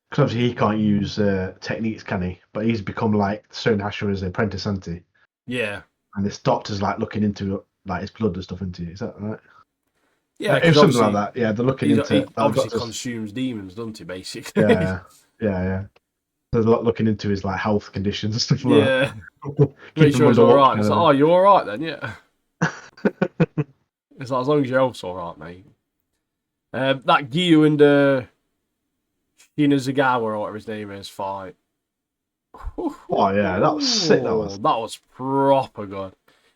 Speaker 1: because obviously he can't use techniques, can he? But he's become like Stone Hashira's apprentice, hasn't he?
Speaker 2: Yeah.
Speaker 1: And this doctor's like looking into like his blood and stuff, isn't he? Is that right?
Speaker 2: Yeah,
Speaker 1: it's something like that. Yeah, they're looking into.
Speaker 2: He obviously consumes demons, doesn't he? Basically.
Speaker 1: Yeah. So they're looking into his like health conditions and stuff like that.
Speaker 2: Yeah. Make sure he's all right. It's like, oh, you're all right then, yeah. It's like, as long as your health's all right, mate. That Gyu and Shinazagawa, or whatever his name is, fight.
Speaker 1: Oh yeah, that was sick. That
Speaker 2: was proper good.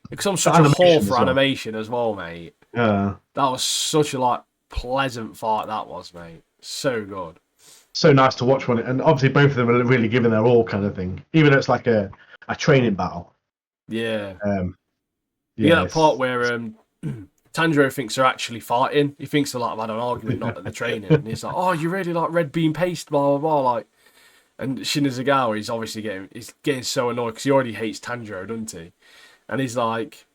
Speaker 2: Because I'm such a whore for animation as well, mate.
Speaker 1: Yeah.
Speaker 2: That was such a like pleasant fight. That was, mate. So good.
Speaker 1: So nice to watch one, and obviously both of them are really giving their all, kind of thing. Even though it's like a training battle.
Speaker 2: Yeah. Yeah, that part where Tanjiro thinks they're actually fighting. He thinks they're like had an argument, not that they're training. And he's like, "Oh, you really like red bean paste, blah blah blah." Like, and Shinazagawa, he's obviously getting so annoyed because he already hates Tanjiro, doesn't he? And he's like,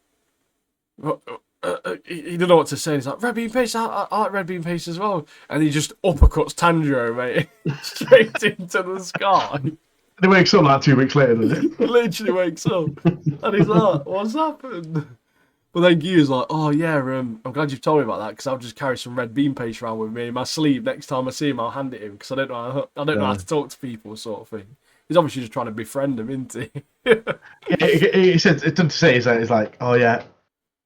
Speaker 2: he don't know what to say. He's like, red bean paste, I like red bean paste as well. And he just uppercuts Tanjiro, mate, straight into the sky.
Speaker 1: He wakes up like 2 weeks later, doesn't he?
Speaker 2: Literally wakes up, and he's like, "What's happened?" But then Gyu's like, "Oh yeah, I'm glad you've told me about that because I'll just carry some red bean paste around with me in my sleeve. Next time I see him, I'll hand it him because I don't know how to talk to people, sort of thing." He's obviously just trying to befriend him, isn't he?
Speaker 1: He said it doesn't say. It's like, "Oh yeah,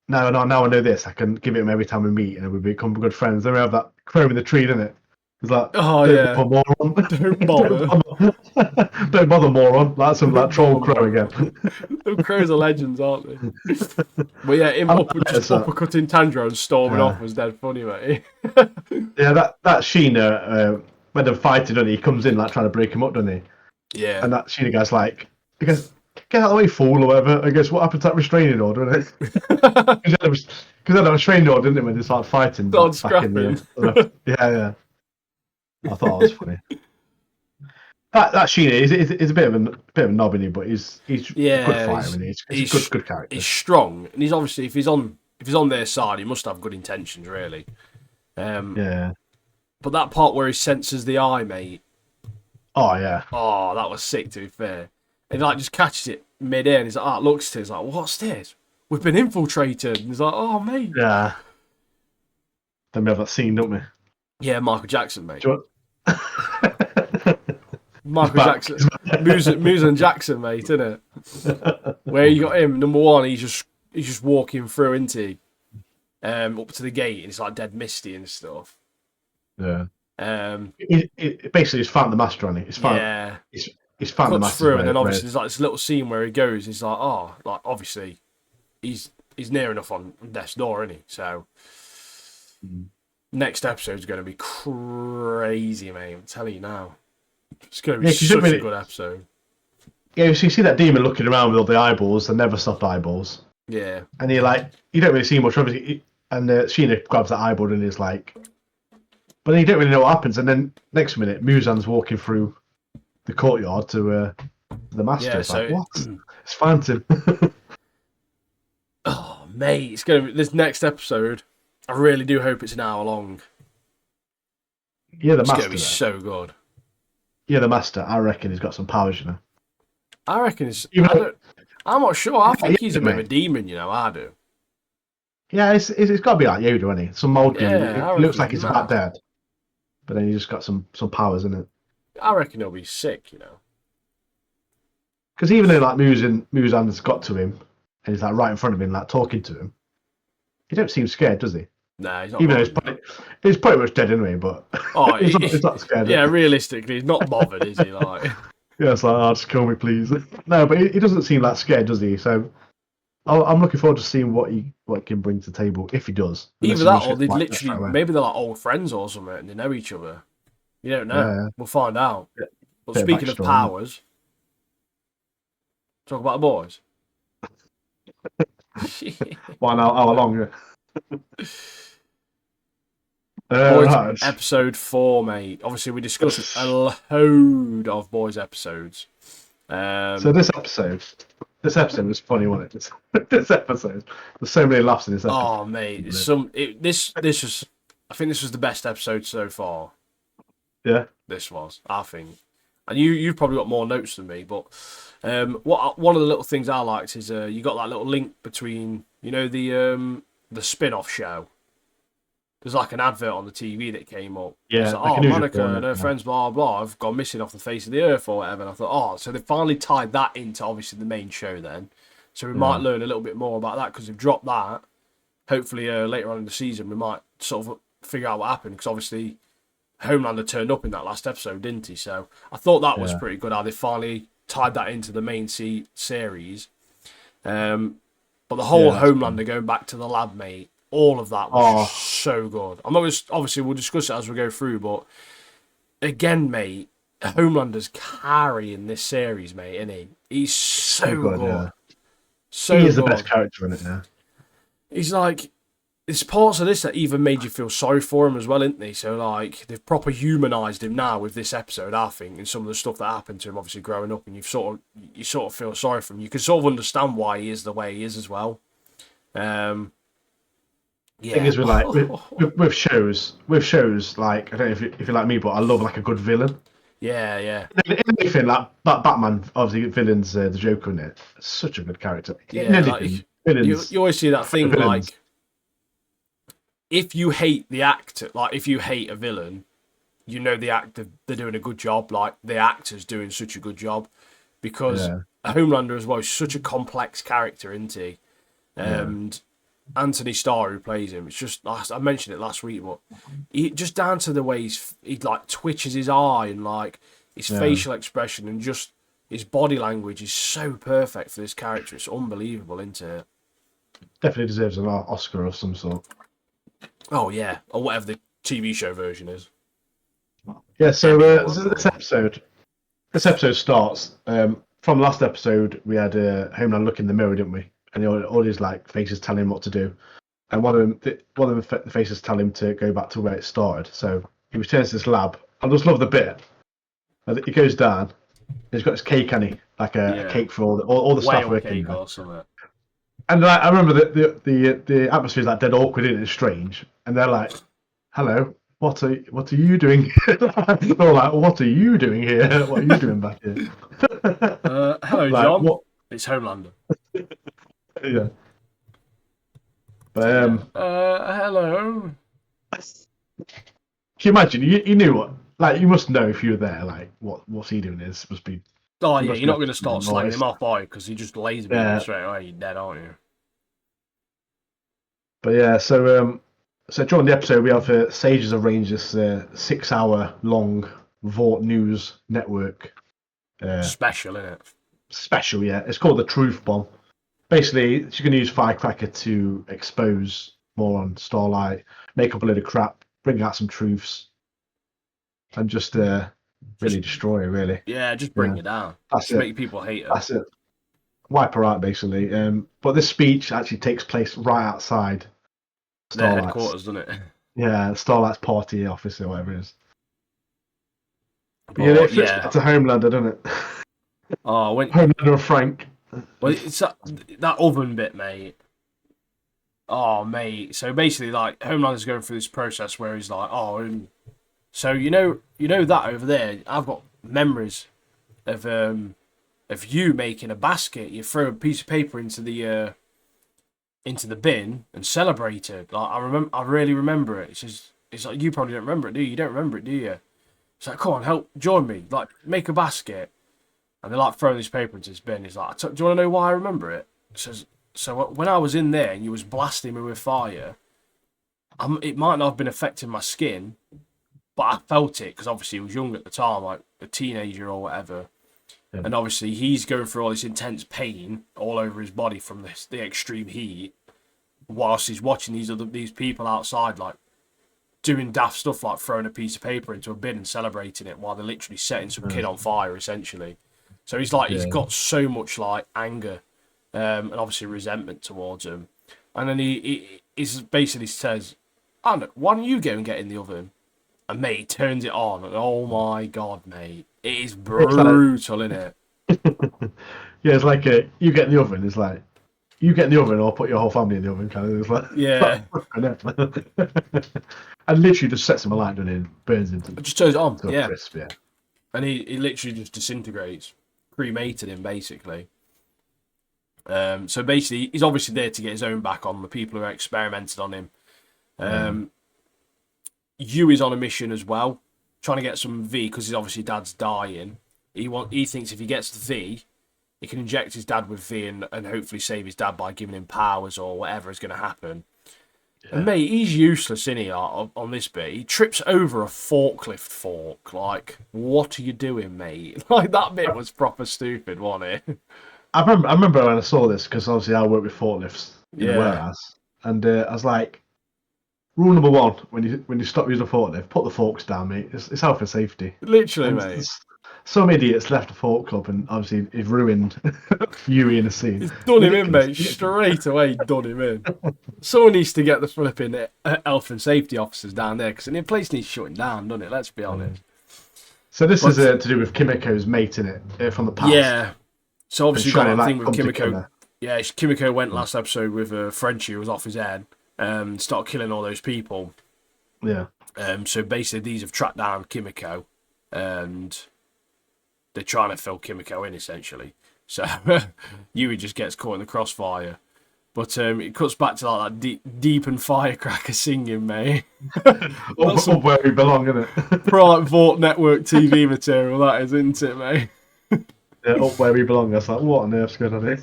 Speaker 1: now I know this. I can give it him every time we meet, and we become good friends." Then we have that crow in the tree, doesn't it? It's like,
Speaker 2: oh yeah,
Speaker 1: moron.
Speaker 2: Don't bother.
Speaker 1: Don't bother, moron. Like some like troll crow again.
Speaker 2: Those crows are legends, aren't they? But yeah, him uppercutting Tanjiro and storming off was dead funny, mate.
Speaker 1: Yeah, that Sheena, when they're fighting, doesn't he comes in like trying to break him up, doesn't he?
Speaker 2: Yeah.
Speaker 1: And that Sheena guy's like, he goes, "Get out of the way, fool," or whatever. I guess, what happened to that restraining order, isn't it? Because they had a restraining order, didn't it, when they started fighting?
Speaker 2: Scrapping.
Speaker 1: Yeah. I thought it was funny. That Sheena is a bit of a knob, isn't he? But he's a good fighter, isn't he? He's a good character.
Speaker 2: He's strong, and he's obviously if he's on their side, he must have good intentions, really.
Speaker 1: Yeah.
Speaker 2: But that part where he senses the eye, mate.
Speaker 1: Oh yeah.
Speaker 2: Oh, that was sick. To be fair, and he like just catches it mid-air, and he's like, looks to, he's like, "What's this? We've been infiltrated." And he's like, "Oh, mate."
Speaker 1: Yeah. Then we have that scene, don't we?
Speaker 2: Yeah, Michael Jackson, mate.
Speaker 1: Michael
Speaker 2: Jackson, Muse and Jackson, mate, isn't it? Where you got him, number one, he's just walking through into up to the gate, and it's like dead misty and stuff.
Speaker 1: Yeah. It basically he's found the master on it. He's found the master
Speaker 2: through, and then obviously there's like this little scene where he goes. He's like, like obviously he's near enough on death's door, isn't he? So. Next episode is going to be crazy, mate. I'm telling you now. It's going to be such a good episode.
Speaker 1: Yeah, so you see that demon looking around with all the eyeballs, the never stopped eyeballs.
Speaker 2: Yeah. And
Speaker 1: you don't really see much, obviously. And Sheena grabs that eyeball and is like, but then you don't really know what happens. And then next minute, Muzan's walking through the courtyard to the master.
Speaker 2: Yeah,
Speaker 1: it's like, what? It's Phantom.
Speaker 2: Oh, mate, it's going to be this next episode. I really do hope it's an hour long.
Speaker 1: Yeah, the master.
Speaker 2: It's going to be so good.
Speaker 1: Yeah, the master. I reckon he's got some powers, you know.
Speaker 2: I reckon I'm not sure. I think he's a bit of a demon, you know. I do.
Speaker 1: Yeah, it's got to be like Yoda, isn't he? Some Mulligan.
Speaker 2: Yeah,
Speaker 1: It
Speaker 2: I
Speaker 1: looks
Speaker 2: reckon
Speaker 1: like
Speaker 2: it'll be
Speaker 1: he's about
Speaker 2: mad.
Speaker 1: dead, but then he just got some powers in it.
Speaker 2: I reckon it'll be sick, you know.
Speaker 1: Because even though like Muzan's got to him and he's like right in front of him, like talking to him, he don't seem scared, does he?
Speaker 2: Nah, he's not
Speaker 1: Even though
Speaker 2: bothered, no.
Speaker 1: he's pretty much dead anyway, but
Speaker 2: Oh,
Speaker 1: he's not scared.
Speaker 2: yeah, realistically, he's not bothered, is he? Like,
Speaker 1: Yeah, it's like, oh, just kill me, please. No, but he doesn't seem that scared, does he? So I'm looking forward to seeing what he can bring to the table if he does. Unless
Speaker 2: either
Speaker 1: he
Speaker 2: that
Speaker 1: just
Speaker 2: or
Speaker 1: gets
Speaker 2: they'd
Speaker 1: wiped straight
Speaker 2: literally,
Speaker 1: away.
Speaker 2: maybe they're like old friends or something and they know each other. You don't know.
Speaker 1: Yeah,
Speaker 2: We'll find out.
Speaker 1: yeah.
Speaker 2: But
Speaker 1: Bit of
Speaker 2: speaking of
Speaker 1: backstory.
Speaker 2: powers, talk about the boys.
Speaker 1: 1 hour long. Yeah.
Speaker 2: Boys
Speaker 1: Right.
Speaker 2: episode 4, mate. Obviously, we discussed a load of boys episodes.
Speaker 1: So this episode was funny, wasn't it? This episode, there's so many laughs in this episode.
Speaker 2: Oh, mate, this was. I think this was the best episode so far.
Speaker 1: Yeah,
Speaker 2: This was, I think, and you've probably got more notes than me. But one of the little things I liked is you got that little link between the spin-off show. There's like an advert on the TV that came up.
Speaker 1: yeah.
Speaker 2: It's like,
Speaker 1: Like
Speaker 2: oh,
Speaker 1: a news
Speaker 2: Monica
Speaker 1: report,
Speaker 2: and her friends, blah, blah, have gone missing off the face of the earth or whatever. And I thought, oh, so they finally tied that into obviously the main show then. So we might learn a little bit more about that because they've dropped that. Hopefully later on in the season we might sort of figure out what happened because obviously Homelander turned up in that last episode, didn't he? So I thought that was
Speaker 1: Yeah.
Speaker 2: pretty good how they finally tied that into the main series. But the whole
Speaker 1: Yeah,
Speaker 2: Homelander going back to the lab, mate, all of that was just so good. I'm not gonna, obviously we'll discuss it as we go through, but again, mate, Homelander's carrying this series, mate, isn't he? He's so
Speaker 1: good.
Speaker 2: good.
Speaker 1: Yeah.
Speaker 2: So
Speaker 1: He is the
Speaker 2: good.
Speaker 1: best character in it. Yeah.
Speaker 2: He's like, there's parts of this that even made you feel sorry for him as well, isn't they? So like they've proper humanised him now with this episode, I think, and some of the stuff that happened to him, obviously growing up, and you sort of feel sorry for him. You can sort of understand why he is the way he is as well. Yeah.
Speaker 1: Thing is, with shows, like I don't know if you're like me, but I love like a good villain.
Speaker 2: Yeah.
Speaker 1: In anything like Batman, obviously villains, the Joker in it, such a good character. In
Speaker 2: Yeah,
Speaker 1: anything,
Speaker 2: like
Speaker 1: villains,
Speaker 2: you always see that thing
Speaker 1: villains.
Speaker 2: like if you hate the actor, like if you hate a villain, you know the actor they're doing a good job, like the actor's doing such a good job because
Speaker 1: Yeah.
Speaker 2: Homelander as well is such a complex character, isn't he? And Anthony Starr who plays him, it's just I mentioned it last week, but he just down to the way he like twitches his eye and like his facial expression and just his body language is so perfect for this character. It's unbelievable, isn't it?
Speaker 1: Definitely deserves an Oscar of some sort.
Speaker 2: Oh yeah, or whatever the TV show version is.
Speaker 1: Yeah. So this episode starts from last episode. We had Homeland look in the mirror, didn't we? And all his like faces tell him what to do. And one of the faces tell him to go back to where it started. So he returns to this lab. I just love the bit. He goes down. He's got his cake, and he like a cake for all the staff
Speaker 2: Whale
Speaker 1: working
Speaker 2: cake
Speaker 1: there.
Speaker 2: or something.
Speaker 1: And like, I remember that the atmosphere is like dead awkward and it's strange. And they're like, "Hello, what are you doing?" They're like, "What are you doing here? What are you doing back here?"
Speaker 2: Hello,
Speaker 1: Like,
Speaker 2: John.
Speaker 1: what?
Speaker 2: It's Homelander.
Speaker 1: Yeah. But
Speaker 2: Hello.
Speaker 1: can you imagine? You knew what? Like, you must know if you were there. Like, what's he doing? This must be.
Speaker 2: Oh yeah,
Speaker 1: must
Speaker 2: you're not
Speaker 1: be
Speaker 2: going to start
Speaker 1: noise.
Speaker 2: slagging him off, boy, because he just lays me
Speaker 1: Yeah.
Speaker 2: straight away. You're dead, aren't you?
Speaker 1: But yeah, so during the episode we have Sage has arranged this 6-hour long Vought News network
Speaker 2: Special, innit?
Speaker 1: special. Yeah, it's called the Truth Bomb. Basically, she's going to use Firecracker to expose more on Starlight, make up a load of crap, bring out some truths, and just really destroy her. Really,
Speaker 2: Yeah, just bring it down.
Speaker 1: That's
Speaker 2: Just
Speaker 1: it.
Speaker 2: make people hate her.
Speaker 1: That's it. Wipe her out, basically. But this speech actually takes place right outside
Speaker 2: Their
Speaker 1: Starlight's.
Speaker 2: headquarters, doesn't it?
Speaker 1: Yeah, Starlight's party office or whatever it is.
Speaker 2: But,
Speaker 1: Yeah, it fits back to Homelander, doesn't it?
Speaker 2: Oh,
Speaker 1: Homelander and Frank.
Speaker 2: well, it's that oven bit, mate. Oh, mate. So basically, like Homelander's going through this process where he's like, oh, and so you know that over there, I've got memories of you making a basket. You throw a piece of paper into the into the bin and celebrated. Like I really remember it. It's like, you probably don't remember it, do you? You don't remember it, do you? It's like, come on, help, join me. Like, make a basket. And they're like throwing this paper into this bin. He's like, do you want to know why I remember it? He says, so when I was in there and you was blasting me with fire, it might not have been affecting my skin, but I felt it because obviously he was young at the time, like a teenager or whatever. Yeah. And obviously he's going through all this intense pain all over his body from the extreme heat, whilst he's watching these people outside, like, doing daft stuff like throwing a piece of paper into a bin and celebrating it while they're literally setting some kid on fire, essentially. So he's like, he's got so much like anger and obviously resentment towards him. And then he basically says, "Anna, why don't you go and get in the oven?" And mate, he turns it on, and oh my god, mate, it is brutal, isn't it?
Speaker 1: Yeah, it's like you get in the oven. It's like you get in the oven or put your whole family in the oven, kind of. It's like,
Speaker 2: yeah.
Speaker 1: And literally just sets him alight and it burns into.
Speaker 2: It just turns it on,
Speaker 1: yeah. Crisp, yeah.
Speaker 2: And he literally just disintegrates, cremated him basically. So basically, he's obviously there to get his own back on the people who experimented on him. Yu is on a mission as well, trying to get some V because his obviously dad's dying. He thinks if he gets the V, he can inject his dad with V and hopefully save his dad by giving him powers or whatever is going to happen. Yeah. And mate, he's useless, isn't he, on this bit? He trips over a forklift fork. Like, what are you doing, mate? Like, that bit was proper stupid, wasn't it?
Speaker 1: I remember when I saw this, because obviously I work with forklifts in the warehouse. And I was like, rule number one, when you stop using a forklift, put the forks down, mate. It's health and safety.
Speaker 2: Literally, mate.
Speaker 1: Some idiots left a fork club and obviously he's ruined Yui in a scene.
Speaker 2: He's done him in, mate. Straight away, done him in. Someone needs to get the flipping health and safety officers down there because the place needs shutting down, doesn't it? Let's be honest.
Speaker 1: So this is to do with Kimiko's mate, in it, from the past.
Speaker 2: Yeah. So obviously you got that thing with Kimiko.
Speaker 1: Together.
Speaker 2: Yeah, Kimiko went last episode with Frenchie who was off his head, started killing all those people.
Speaker 1: Yeah.
Speaker 2: So basically these have tracked down Kimiko and they're trying to fill Kimiko in, essentially. So Yui just gets caught in the crossfire. But it cuts back to like that deep and firecracker singing, mate.
Speaker 1: Up where we belong, isn't it?
Speaker 2: Private Vault Network TV material, that is, isn't it, mate?
Speaker 1: Yeah, up where we belong. I was like, what on earth's going on here?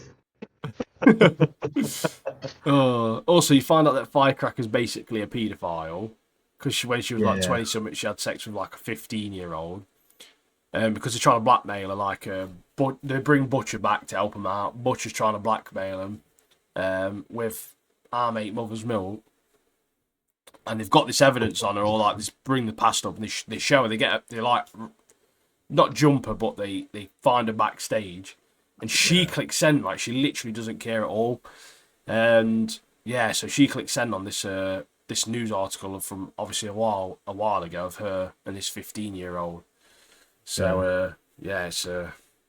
Speaker 2: Also, you find out that Firecracker's basically a paedophile. Because when she was like 20-something, she had sex with like a 15-year-old. Because they're trying to blackmail her, like, they bring Butcher back to help him out. Butcher's trying to blackmail him with our mate Mother's Milk. And they've got this evidence on her, or like, just bring the past up, and they show her, they like, not jump her, but they find her backstage. And she clicks send, like, she literally doesn't care at all. And, yeah, so she clicks send on this this news article from, obviously, a while ago of her and this 15-year-old. So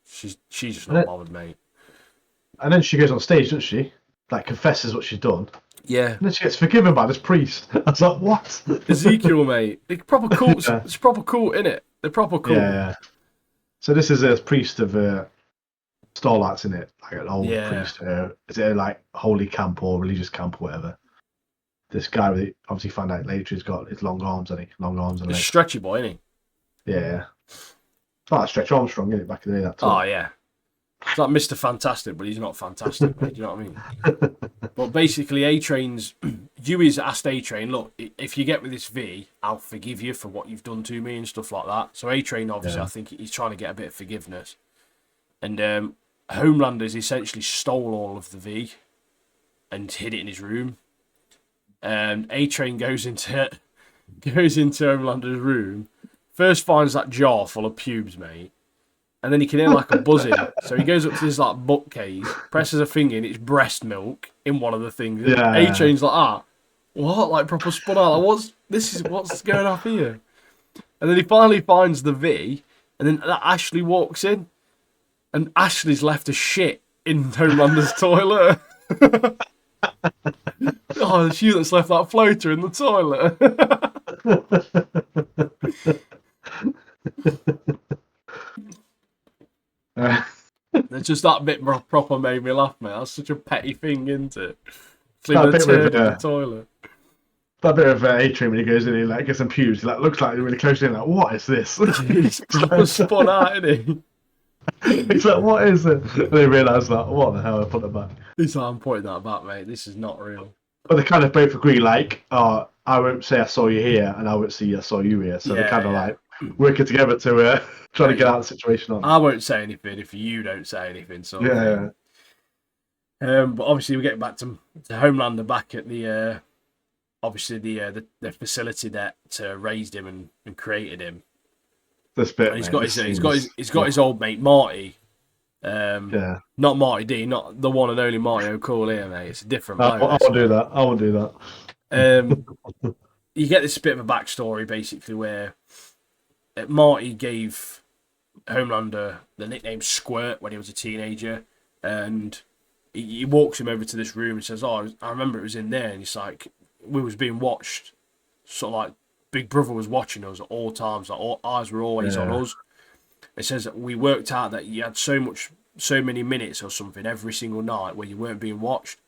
Speaker 2: she's just not bothered, mate. And
Speaker 1: then she goes on stage, doesn't she? Like confesses what she's done.
Speaker 2: Yeah.
Speaker 1: And then she gets forgiven by this priest. I was like, what?
Speaker 2: Ezekiel, mate. It's proper cool. It's proper cool, innit? They're proper cool.
Speaker 1: Yeah. So this is a priest of Starlights, isn't it? Like an old priest. Is it like holy camp or religious camp or whatever? This guy, obviously found out later, he's got his long arms, hasn't he? Long arms and legs.
Speaker 2: Stretchy boy, isn't he?
Speaker 1: Yeah. It's like Stretch Armstrong, isn't it, back in the day? That
Speaker 2: oh, yeah. It's like Mr. Fantastic, but he's not fantastic, mate. Do you know what I mean? But basically, A-Train's... Yui's asked A-Train, look, if you get me this V, I'll forgive you for what you've done to me and stuff like that. So A-Train, obviously, I think he's trying to get a bit of forgiveness. And Homelander's essentially stole all of the V and hid it in his room. And A-Train goes into Homelander's room, first finds that jar full of pubes, mate. And then he can hear like a buzzing. So he goes up to this like bookcase, presses a finger in, it's breast milk in one of the things. Yeah. A-Train's like, what? Like proper spun out. Like, what's going on here? And then he finally finds the V, and then Ashley walks in, and Ashley's left a shit in Homelander's toilet. Oh, she that's left that floater in the toilet. It's just that bit proper made me laugh, mate. That's such a petty thing, isn't it? cleaning a
Speaker 1: bit with
Speaker 2: turd in the toilet.
Speaker 1: that bit of Atrium when he goes in, he like gets some pubes. He like looks like really close in. Like, what is this?
Speaker 2: He's proper spun out, isn't he?
Speaker 1: He's like, what is it? And they realise that, what the hell? I put it back.
Speaker 2: He's like, I'm putting that back, mate. This is not real.
Speaker 1: But they kind of both agree, like, oh, I won't say I saw you here, and I won't say I saw you here. So they're kind of like working together to try to get out of the situation.
Speaker 2: I won't say anything if you don't say anything. So
Speaker 1: yeah.
Speaker 2: But obviously, we're getting back to Homelander back at the obviously the facility that raised him and created him.
Speaker 1: This bit,
Speaker 2: and he's got his old mate Marty. Not Marty D, not the one and only Marty O'Call here, mate. It's a different bloke.
Speaker 1: I won't do that. I won't do
Speaker 2: that. You get this bit of a backstory, basically, where Marty gave Homelander the nickname Squirt when he was a teenager, and he walks him over to this room and says, "Oh, I remember it was in there," and it's like we was being watched, sort of like Big Brother was watching us at all times, like all eyes were always on us. It says that we worked out that you had so many minutes or something every single night where you weren't being watched.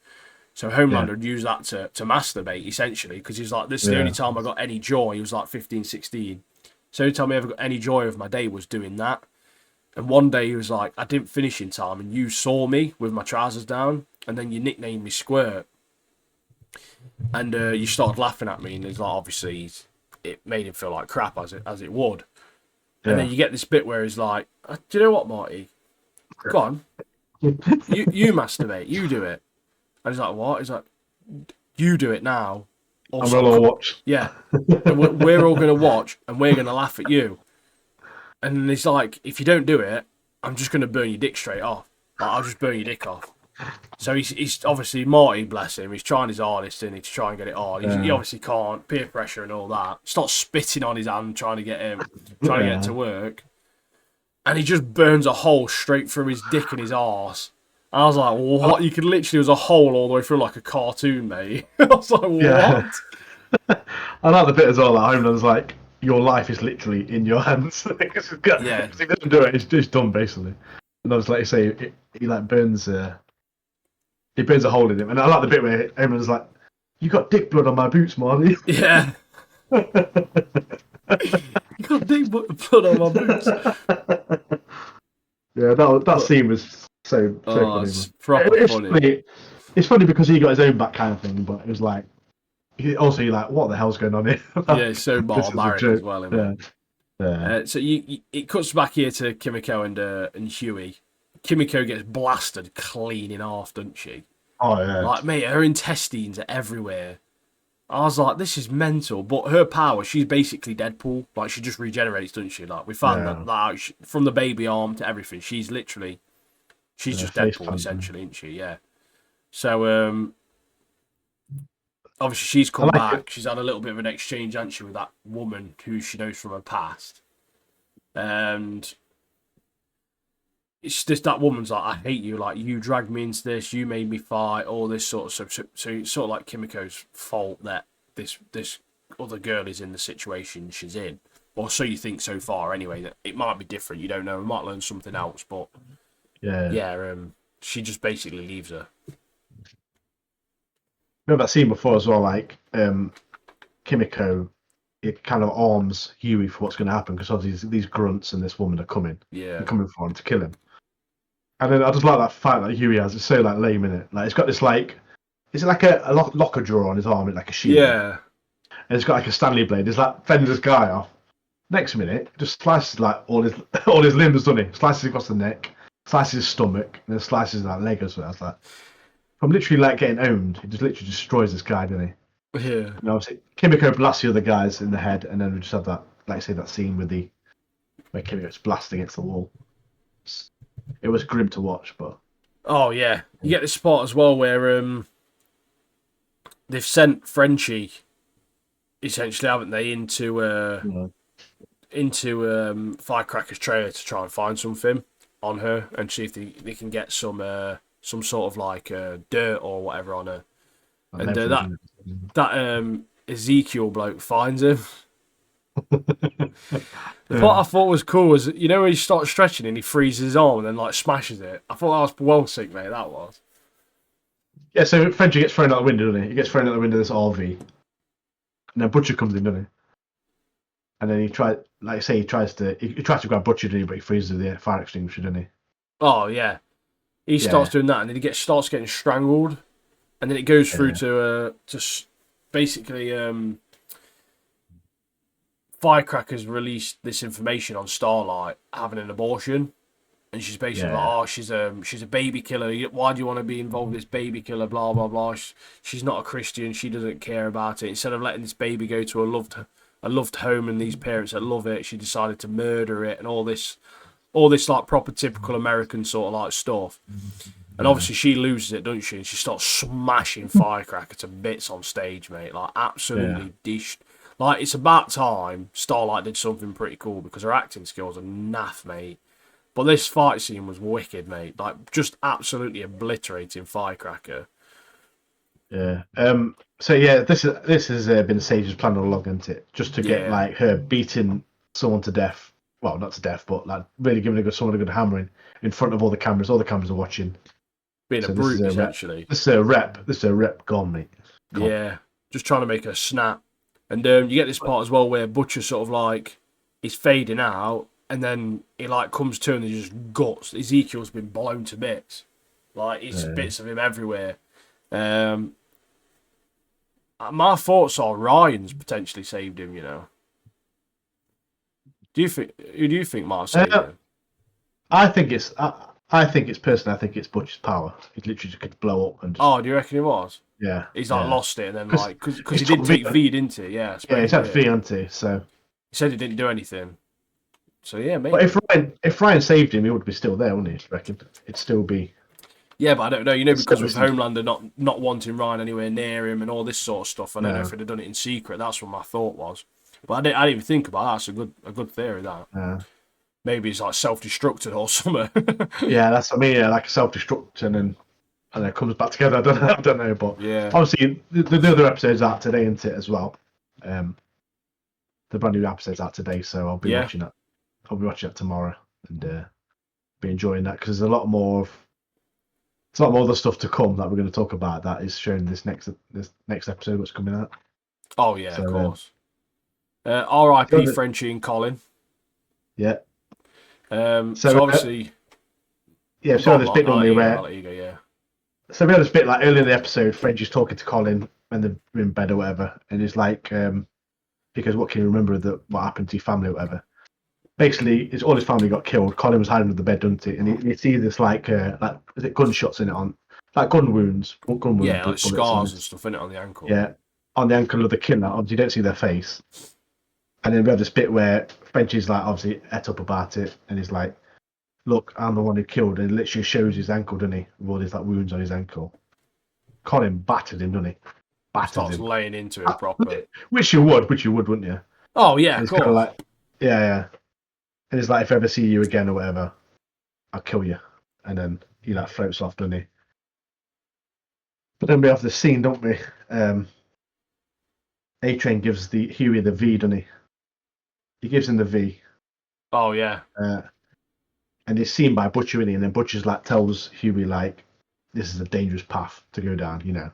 Speaker 2: So Homelander would use that to masturbate, essentially, because he's like, this is the only time I got any joy. He was like 15, 16. So the only time I ever got any joy of my day was doing that. And one day he was like, I didn't finish in time, and you saw me with my trousers down, and then you nicknamed me Squirt. And you started laughing at me, and it's like, obviously, it made him feel like crap, as it would. And then you get this bit where he's like, do you know what, Marty? Go on. You masturbate. You do it. And he's like, what? He's like, you do it now.
Speaker 1: Also, and we'll all watch.
Speaker 2: Yeah. And we're all going to watch, and we're going to laugh at you. And he's like, if you don't do it, I'm just going to burn your dick straight off. Like, I'll just burn your dick off. So he's obviously, Marty, bless him, he's trying his hardest to try and get it on. He obviously can't, peer pressure and all that. Starts spitting on his hand, trying to get him to work. And he just burns a hole straight through his dick and his arse. And I was like, what? You could literally, there was a hole all the way through like a cartoon, mate. I was like, what?
Speaker 1: I like the bit as well that Homeland's like, your life is literally in your hands. Because if he doesn't do it, it's just done, basically. And I was like, you say, he like burns... He burns a hole in him, and I like the bit where everyone's like, "You got dick blood on my boots, Marty."
Speaker 2: Yeah. You got dick blood on my boots.
Speaker 1: Yeah, that scene was so funny.
Speaker 2: It's proper funny.
Speaker 1: It's funny because he got his own back kind of thing, but it was like, you're like, what the hell's going on here?
Speaker 2: Yeah, it's so barbaric as well.
Speaker 1: Yeah.
Speaker 2: So it cuts back here to Kimiko and Huey. Kimiko gets blasted clean in half, doesn't she?
Speaker 1: Oh, yeah.
Speaker 2: Like, mate, her intestines are everywhere. I was like, this is mental. But her power, she's basically Deadpool. Like, she just regenerates, doesn't she? Like, we found that out. From the baby arm to everything, she's just Deadpool, essentially, isn't she? Yeah. So, obviously, she's come back. She's had a little bit of an exchange, hasn't she, with that woman who she knows from her past. And... it's just that woman's like, I hate you, like, you dragged me into this, you made me fight, all this sort of stuff. So it's sort of like Kimiko's fault that this other girl is in the situation she's in. Or so you think so far, anyway. That it might be different, you don't know, we might learn something else, but... she just basically leaves her.
Speaker 1: Remember that scene before as well, like, Kimiko, it kind of arms Huey for what's going to happen, because obviously these grunts and this woman are coming.
Speaker 2: Yeah.
Speaker 1: They're coming for him to kill him. And then I just like that fight that Huey has. It's so like lame, innit? Like, it's got this like, is it like a locker drawer on his arm, like a shield?
Speaker 2: Yeah.
Speaker 1: And it's got like a Stanley blade. It's like fends this guy off. Next minute, just slices like all his limbs, doesn't he? Slices across the neck, slices his stomach, and then slices that leg as well. I was like, from literally like getting owned, he just literally destroys this guy, doesn't he?
Speaker 2: Yeah.
Speaker 1: And obviously, Kimiko blasts the other guys in the head, and then we just have that, like I say, that scene with where Kimiko's blasting against the wall. It was grim to watch, but...
Speaker 2: Oh, yeah. You get this spot as well where they've sent Frenchie, essentially, haven't they, into Firecracker's trailer to try and find something on her and see if they can get some sort of like dirt or whatever on her. And that Ezekiel bloke finds him. What I thought was cool was, you know, when he starts stretching and he frees his arm and then like smashes it. I thought that was well sick, mate. That was.
Speaker 1: Yeah, so Frenchie gets thrown out the window, doesn't he? He gets thrown out the window of this RV. And then Butcher comes in, doesn't he? And then he tries, like I say, he tries to grab Butcher, doesn't he? But he freezes the fire extinguisher, doesn't he?
Speaker 2: Oh yeah, he starts
Speaker 1: Yeah,
Speaker 2: doing that, and then he starts getting strangled, and then it goes through
Speaker 1: yeah,
Speaker 2: to basically Firecrackers released this information on Starlight having an abortion, and she's basically like,
Speaker 1: yeah,
Speaker 2: "Oh, she's a baby killer. Why do you want to be involved with this baby killer? Blah blah blah. She's not a Christian. She doesn't care about it. Instead of letting this baby go to a loved home and these parents that love it, she decided to murder it and all this like proper typical American sort of like stuff. And
Speaker 1: yeah,
Speaker 2: obviously she loses it, doesn't she? And she starts smashing Firecracker to bits on stage, mate. Like
Speaker 1: yeah,
Speaker 2: absolutely dished. Like it's about time Starlight did something pretty cool because her acting skills are naff, mate. But this fight scene was wicked, mate. Like just absolutely obliterating Firecracker.
Speaker 1: yeah. So yeah, this has been Sage's plan all along, isn't it? Just to get
Speaker 2: Yeah,
Speaker 1: like her beating someone to death. Well, not to death, but like really giving someone a good hammering in front of all the cameras. All the cameras are watching.
Speaker 2: being a
Speaker 1: So this is
Speaker 2: brute
Speaker 1: a rep.
Speaker 2: essentially.
Speaker 1: This is a rep. This is a rep gone, mate. Gone.
Speaker 2: Yeah, just trying to make her snap. And you get this part as well where Butcher sort of like is fading out, and then he like comes to and he just guts. Ezekiel's been blown to bits, like it's bits of him everywhere. Um, my thoughts are Ryan's potentially saved him. You know, do you think? Who do you think might have saved
Speaker 1: Uh,
Speaker 2: him?
Speaker 1: I think it's. I think it's personally. I think it's Butch's power. He literally just could blow up and just.
Speaker 2: Oh, do you reckon he was?
Speaker 1: Yeah,
Speaker 2: He's like
Speaker 1: yeah.
Speaker 2: lost it, and then
Speaker 1: Because
Speaker 2: like because
Speaker 1: he
Speaker 2: he
Speaker 1: took
Speaker 2: did
Speaker 1: V.
Speaker 2: take V, didn't he? Yeah, I
Speaker 1: Yeah,
Speaker 2: suppose
Speaker 1: he's
Speaker 2: he
Speaker 1: had
Speaker 2: did.
Speaker 1: V, hasn't he? So.
Speaker 2: He said he didn't do anything. So yeah,
Speaker 1: But
Speaker 2: maybe.
Speaker 1: if Ryan saved him, he would be still there, wouldn't he? I reckon it'd still be.
Speaker 2: Yeah, but I don't know. You know,
Speaker 1: It's still
Speaker 2: because with
Speaker 1: listening.
Speaker 2: Homelander not wanting Ryan anywhere near him and all this sort of stuff, I don't know if
Speaker 1: No,
Speaker 2: he'd have done it in secret. That's what my thought was. But I didn't even think about that. That's a good theory. That
Speaker 1: no.
Speaker 2: maybe it's like self-destructed or something.
Speaker 1: Yeah, that's what I mean. Yeah, like a self-destruct and then it comes back together. I don't know. I don't know, but
Speaker 2: Yeah,
Speaker 1: obviously the other episode's out today, isn't it, as well? Um, the brand new episode's out today, so I'll be
Speaker 2: yeah.
Speaker 1: watching that. I'll be watching that tomorrow and be enjoying that because there's a lot more of. There's a lot more other stuff to come that we're going to talk about that is shown this next episode what's coming out.
Speaker 2: Oh yeah,
Speaker 1: So
Speaker 2: of course. R.I.P.
Speaker 1: so,
Speaker 2: Frenchie and Colin.
Speaker 1: yeah.
Speaker 2: So
Speaker 1: So
Speaker 2: obviously,
Speaker 1: yeah,
Speaker 2: go
Speaker 1: so
Speaker 2: on,
Speaker 1: this
Speaker 2: Mark.
Speaker 1: bit
Speaker 2: I'll let
Speaker 1: normally
Speaker 2: you go. I'll
Speaker 1: where
Speaker 2: let you go. Yeah.
Speaker 1: so we had this bit like early in the episode, Frenchie's talking to Colin when they're in bed or whatever, and he's like, because what can you remember that what happened to your family or whatever? Basically, it's all his family got killed. Colin was hiding under the bed, doesn't he? And you see this like is it gunshots in it on like gun wounds,
Speaker 2: Yeah, like
Speaker 1: bullets on
Speaker 2: scars
Speaker 1: it.
Speaker 2: and stuff in it on the ankle.
Speaker 1: Yeah, on the ankle of the killer. Obviously, you don't see their face. And then we have this bit where Frenchie's like obviously et up about it, and he's like, "Look, I'm the one who killed." And it literally shows his ankle, doesn't he? With all these like wounds on his ankle. Colin battered him, doesn't he? Batters
Speaker 2: Starts
Speaker 1: him.
Speaker 2: laying into him proper.
Speaker 1: Which you would, wouldn't you?
Speaker 2: Oh yeah,
Speaker 1: And
Speaker 2: of
Speaker 1: it's kind of
Speaker 2: course.
Speaker 1: like, yeah, yeah. And it's like, if I ever see you again or whatever, I'll kill you. And then he like floats off, doesn't he? But then we have the scene, don't we? A-Train gives the Huey the V, doesn't he? He gives him the V.
Speaker 2: Oh yeah.
Speaker 1: Uh, and he's seen by Butcher, isn't he? And then Butcher's like tells Huey like, this is a dangerous path to go down, you know.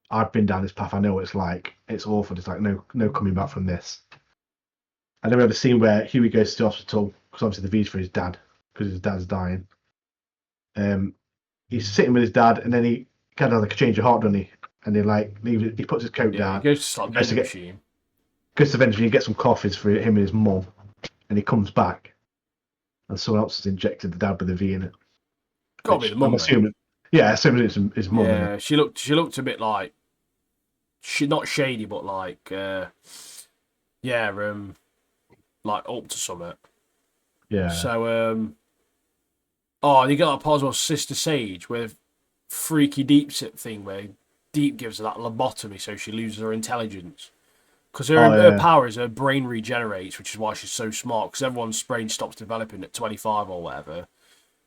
Speaker 1: I've been down this path, I know what it's like. It's awful. It's like no coming back from this. And then we have a scene where Huey goes to the hospital because obviously the V's for his dad because his dad's dying. He's sitting with his dad, and then he kind of like a change of heart, doesn't he? And he like leaves. He puts his coat
Speaker 2: Yeah, he
Speaker 1: down.
Speaker 2: goes to like
Speaker 1: Goes to
Speaker 2: vending
Speaker 1: get
Speaker 2: machine.
Speaker 1: goes to the vending. He gets some coffees for him and his mum, and he comes back, and someone else has injected the dad with a V in it.
Speaker 2: Gotta be
Speaker 1: Which
Speaker 2: the
Speaker 1: I'm
Speaker 2: mum, mate.
Speaker 1: assuming, yeah, assuming it's his mum. Isn't it?
Speaker 2: Yeah, she looked a bit like not shady, but like yeah, like up to something.
Speaker 1: Yeah,
Speaker 2: So oh, and you got that part as well, Sister Sage, with freaky Deep thing where Deep gives her that lobotomy so she loses her intelligence. Because
Speaker 1: oh
Speaker 2: her
Speaker 1: yeah,
Speaker 2: power is her brain regenerates, which is why she's so smart. Because everyone's brain stops developing at 25 or whatever,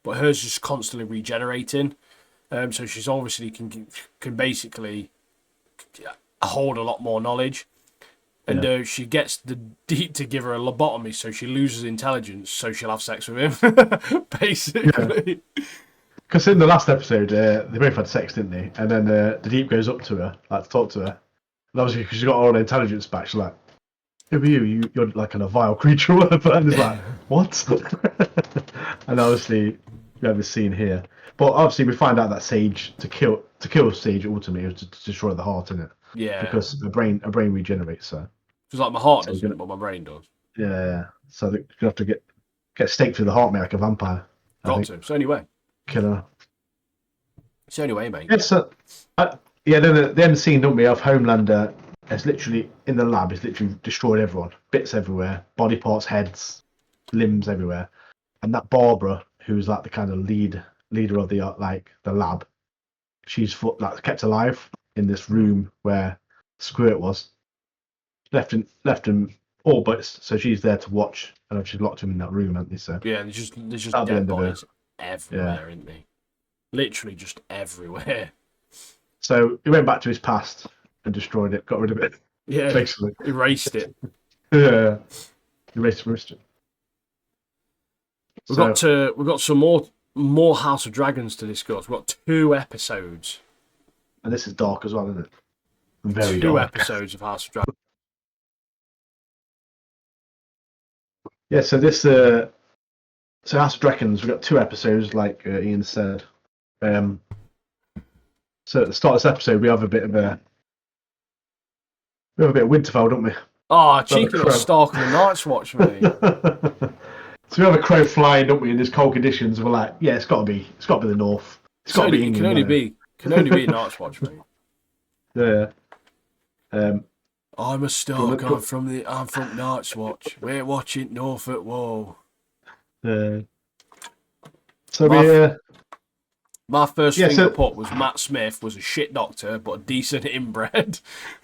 Speaker 2: but hers just constantly regenerating. So she's obviously can basically hold a lot more knowledge. And
Speaker 1: yeah.
Speaker 2: she gets the Deep to give her a lobotomy, so she loses intelligence, so she'll have sex with him,
Speaker 1: Yeah.
Speaker 2: basically.
Speaker 1: Because in the last episode, they both had sex, didn't they? And then the Deep goes up to her, like to talk to her. And obviously, because she got all the intelligence back, she's like, "Who are you? You're like a vile creature, or whatever." And he's like, "What?" And obviously, we have this scene here. But obviously, we find out that Sage to kill Sage ultimately was to destroy the heart, in it,
Speaker 2: Yeah.
Speaker 1: because a brain regenerates. So
Speaker 2: It's like my heart
Speaker 1: So
Speaker 2: doesn't, but my brain does.
Speaker 1: yeah. So you have to get staked through the heart, mate, like a vampire.
Speaker 2: Got to. It's the only way.
Speaker 1: Killer.
Speaker 2: It's the only way, mate.
Speaker 1: Yeah, so, yeah, then the end scene, don't we, of Homelander is literally in the lab, is literally destroyed everyone. Bits everywhere, body parts, heads, limbs everywhere. And that Barbara, who's like the kind of leader of the the lab, she's kept alive in this room where Squirt was. Left him all but, so she's there to watch, and she's locked him in that room, hasn't they? So
Speaker 2: Yeah, there's just
Speaker 1: at the
Speaker 2: dead
Speaker 1: end of
Speaker 2: bodies
Speaker 1: it.
Speaker 2: everywhere, isn't they? Literally just everywhere.
Speaker 1: So he went back to his past and destroyed it, got rid of it.
Speaker 2: Yeah,
Speaker 1: Basically.
Speaker 2: erased it.
Speaker 1: Yeah. Erased it.
Speaker 2: We've got some more House of Dragons to discuss. We've got 2 episodes.
Speaker 1: And this is dark as well, isn't it? Very
Speaker 2: 2
Speaker 1: dark.
Speaker 2: episodes of House of Dragons.
Speaker 1: Yeah, so this so House of Dragons, we've got 2 episodes, like Ian said. So at the start of this episode, we have a bit of Winterfell, don't we?
Speaker 2: Oh, cheeky little Stark and the Night's Watch, mate.
Speaker 1: So we have a crow flying, don't we, in this cold conditions, and we're like, yeah, it's got to be the north. It's got to be England.
Speaker 2: It can only be Night's Watch, mate.
Speaker 1: Yeah.
Speaker 2: I'm a Stark. I'm from Night's Watch. We're watching Norfolk Wall.
Speaker 1: So
Speaker 2: my first thing to put was Matt Smith was a shit doctor, but a decent inbred.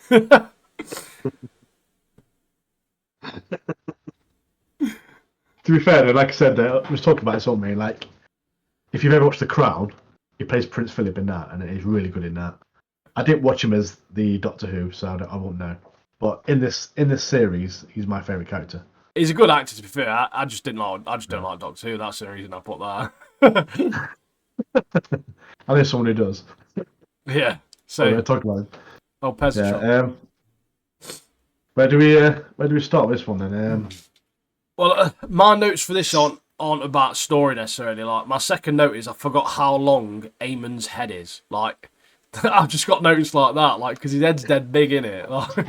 Speaker 1: To be fair, like I said, I was talking about this on me. Like, if you've ever watched The Crown, he plays Prince Philip in that, and he's really good in that. I didn't watch him as the Doctor Who, so I won't know. But in this series, he's my favourite character.
Speaker 2: He's a good actor, to be fair. I just don't like Doctor Who. That's the reason I put that.
Speaker 1: I know someone who does.
Speaker 2: Yeah. So
Speaker 1: talk about it.
Speaker 2: Oh, Pezza
Speaker 1: shop. Where do we start with this one then?
Speaker 2: Well, my notes for this aren't about story necessarily. Like, my second note is I forgot how long Eamon's head is. Like, I've just got notes like that, like, because his head's dead big in it. Like.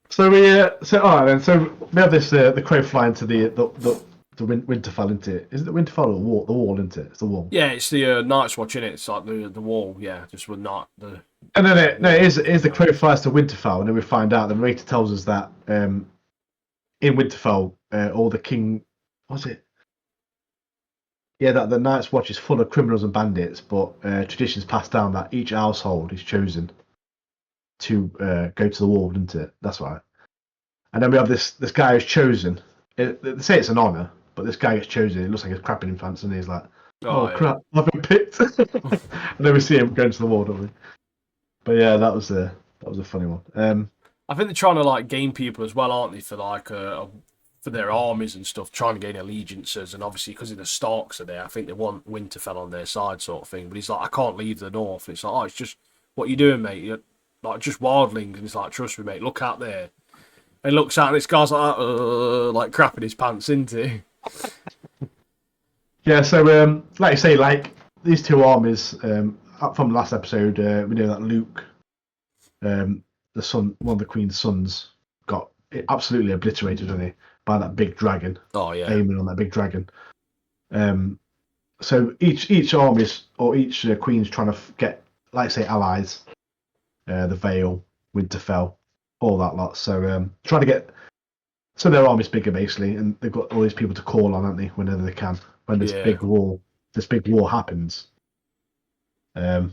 Speaker 1: So we alright then. So we have this the crow flying to the Winterfell, isn't it? Is it the Winterfell or the wall? The wall, isn't it? It's the wall.
Speaker 2: Yeah, it's the Night's Watch, innit? It's like the wall. Yeah, just with not the.
Speaker 1: And then it is the crow flies to Winterfell, and then we find out the narrator tells us that in Winterfell, all the king was it? Yeah, that the Night's Watch is full of criminals and bandits, but tradition's passed down that each household is chosen to go to the wall, isn't it? That's right. And then we have this guy who's chosen. They say it's an honour, but this guy gets chosen. It looks like he's crapping in pants, and he's like, "Oh yeah. Crap, I've been picked." And then we see him going to the wall, don't we? But yeah, that was a funny one.
Speaker 2: I think they're trying to like gain people as well, aren't they? For like for their armies and stuff, trying to gain allegiances, and obviously because of the Starks are there, I think they want Winterfell on their side, sort of thing. But he's like, I can't leave the North. It's like, oh, it's just what you doing, mate. You're like just wildlings, and he's like, trust me, mate. Look out there. And he looks out, and this guy's like crapping his pants, isn't he?
Speaker 1: Yeah. So like you say, like these 2 armies. Up from the last episode, we know that Luke, the son, one of the Queen's sons, got absolutely obliterated, didn't he, by that big dragon.
Speaker 2: Oh yeah.
Speaker 1: Aiming on that big dragon. So each armies or each queen's trying to get, like say, allies. The Vale, Winterfell, all that lot. So trying to get their army's bigger basically, and they've got all these people to call on, haven't they, whenever they can, when this big war happens. What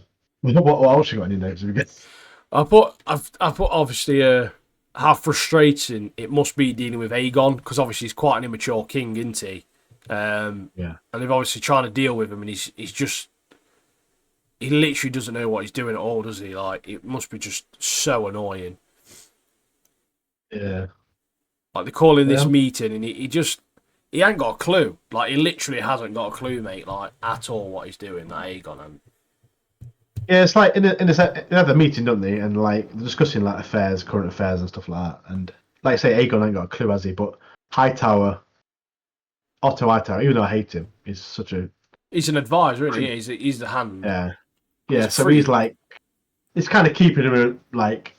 Speaker 1: else you got any notes?
Speaker 2: I put obviously how frustrating it must be dealing with Aegon, because obviously he's quite an immature king, isn't he? And they've obviously trying to deal with him, and he's just he literally doesn't know what he's doing at all, does he? Like, it must be just so annoying.
Speaker 1: Yeah.
Speaker 2: Like, they call in this meeting, and he just he ain't got a clue. Like, he literally hasn't got a clue, mate, like, at all what he's doing, that Aegon. And
Speaker 1: Yeah, it's like they have a meeting, don't they? And like they're discussing like affairs, current affairs, and stuff like that. And like I say, Aegon ain't got a clue, has he? But Hightower, Otto Hightower, even though I hate him, he's such a
Speaker 2: he's an advisor, isn't he? He's the hand.
Speaker 1: yeah,
Speaker 2: He's
Speaker 1: yeah.
Speaker 2: a
Speaker 1: So
Speaker 2: free
Speaker 1: he's like, he's kind of keeping him like,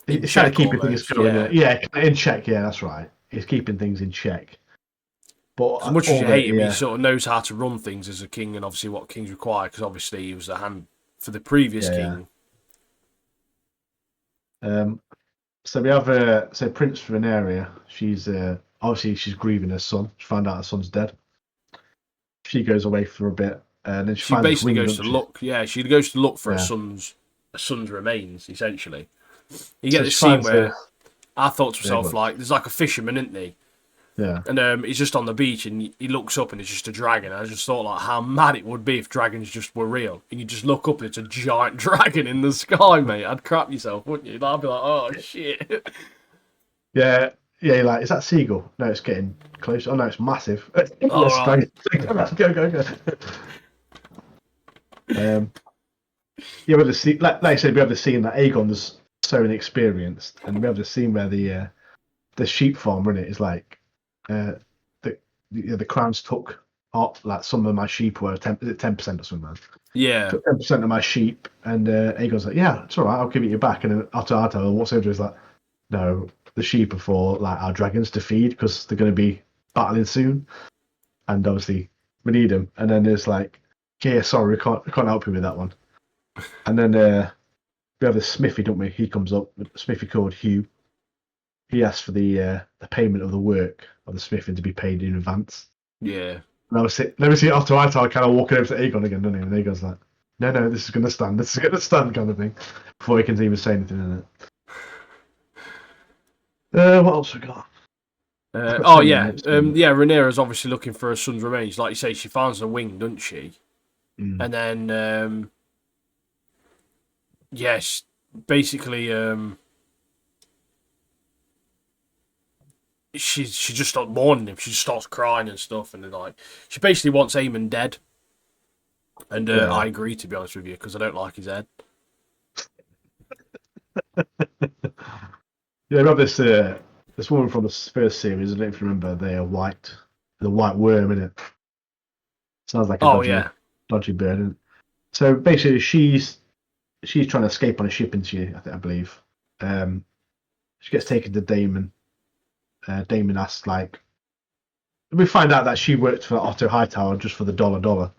Speaker 2: in
Speaker 1: he's kind of
Speaker 2: check
Speaker 1: keeping things
Speaker 2: almost,
Speaker 1: going.
Speaker 2: yeah.
Speaker 1: Yeah, in check. Yeah, that's right. He's keeping things in check. But
Speaker 2: As much as
Speaker 1: all
Speaker 2: you
Speaker 1: the
Speaker 2: hate him, he sort of knows how to run things as a king, and obviously what kings require, because obviously he was the hand for the previous
Speaker 1: yeah.
Speaker 2: king.
Speaker 1: So we have so Prince Rhaenyra. She's obviously she's grieving her son. She found out her son's dead. She goes away for a bit, and then she
Speaker 2: She
Speaker 1: finds this
Speaker 2: basically
Speaker 1: ring,
Speaker 2: goes
Speaker 1: doesn't
Speaker 2: to
Speaker 1: she?
Speaker 2: look. Yeah, she goes to look for
Speaker 1: Yeah,
Speaker 2: a son's remains. Essentially, you get
Speaker 1: so
Speaker 2: this
Speaker 1: she
Speaker 2: scene
Speaker 1: finds the
Speaker 2: where I thought to
Speaker 1: yeah, go
Speaker 2: myself,
Speaker 1: on.
Speaker 2: like, there's like a fisherman, isn't he?
Speaker 1: Yeah,
Speaker 2: And he's just on the beach, and he looks up, and it's just a dragon. I just thought, like, how mad it would be if dragons just were real, and you just look up, and it's a giant dragon in the sky, mate. I'd crap yourself, wouldn't you? I'd be like, oh shit.
Speaker 1: yeah, yeah. You're like, is that seagull? No, it's getting close. Oh no, it's massive.
Speaker 2: All
Speaker 1: Yes,
Speaker 2: right.
Speaker 1: go. Yeah, we have the scene, like I said, we have the scene that Aegon's so inexperienced, and we have the scene where the sheep farmer in it is like, uh, the crowns took off, like some of my sheep were 10% or something.
Speaker 2: Yeah,
Speaker 1: Took 10% of my sheep, and Aegon's like, yeah, it's all right, I'll give it you back. And then Otto walks over to is like, no, the sheep are for like our dragons to feed because they're going to be battling soon, and obviously we need them. And then there's like, yeah, sorry, we can't help you with that one. And then we have the Smithy, don't we? He comes up, a Smithy called Hugh. He asks for the payment of the work of the smithing to be paid in advance.
Speaker 2: yeah.
Speaker 1: And let me see Otto Hightower kind of walking over to Aegon again, doesn't he? And Aegon's like, no, this is going to stand. This is going to stand, kind of thing. Before he can even say anything in it. What else we got?
Speaker 2: Oh yeah, yeah. Rhaenyra's obviously looking for her son's remains. Like you say, she finds the wing, doesn't she?
Speaker 1: Mm.
Speaker 2: And then, yes, basically, she just starts mourning him. She just starts crying and stuff, and then, like, she basically wants Aemon dead. And
Speaker 1: Yeah.
Speaker 2: I agree, to be honest with you, because I don't like his head.
Speaker 1: Yeah, I remember this woman from the first series. I don't know if you remember the white worm in it. Sounds like a
Speaker 2: Oh yeah,
Speaker 1: dodgy bird. Isn't it? So basically, she's trying to escape on a ship, isn't she? I believe. She gets taken to Damon. Damon asks, like, we find out that she worked for Otto Hightower just for the dollar.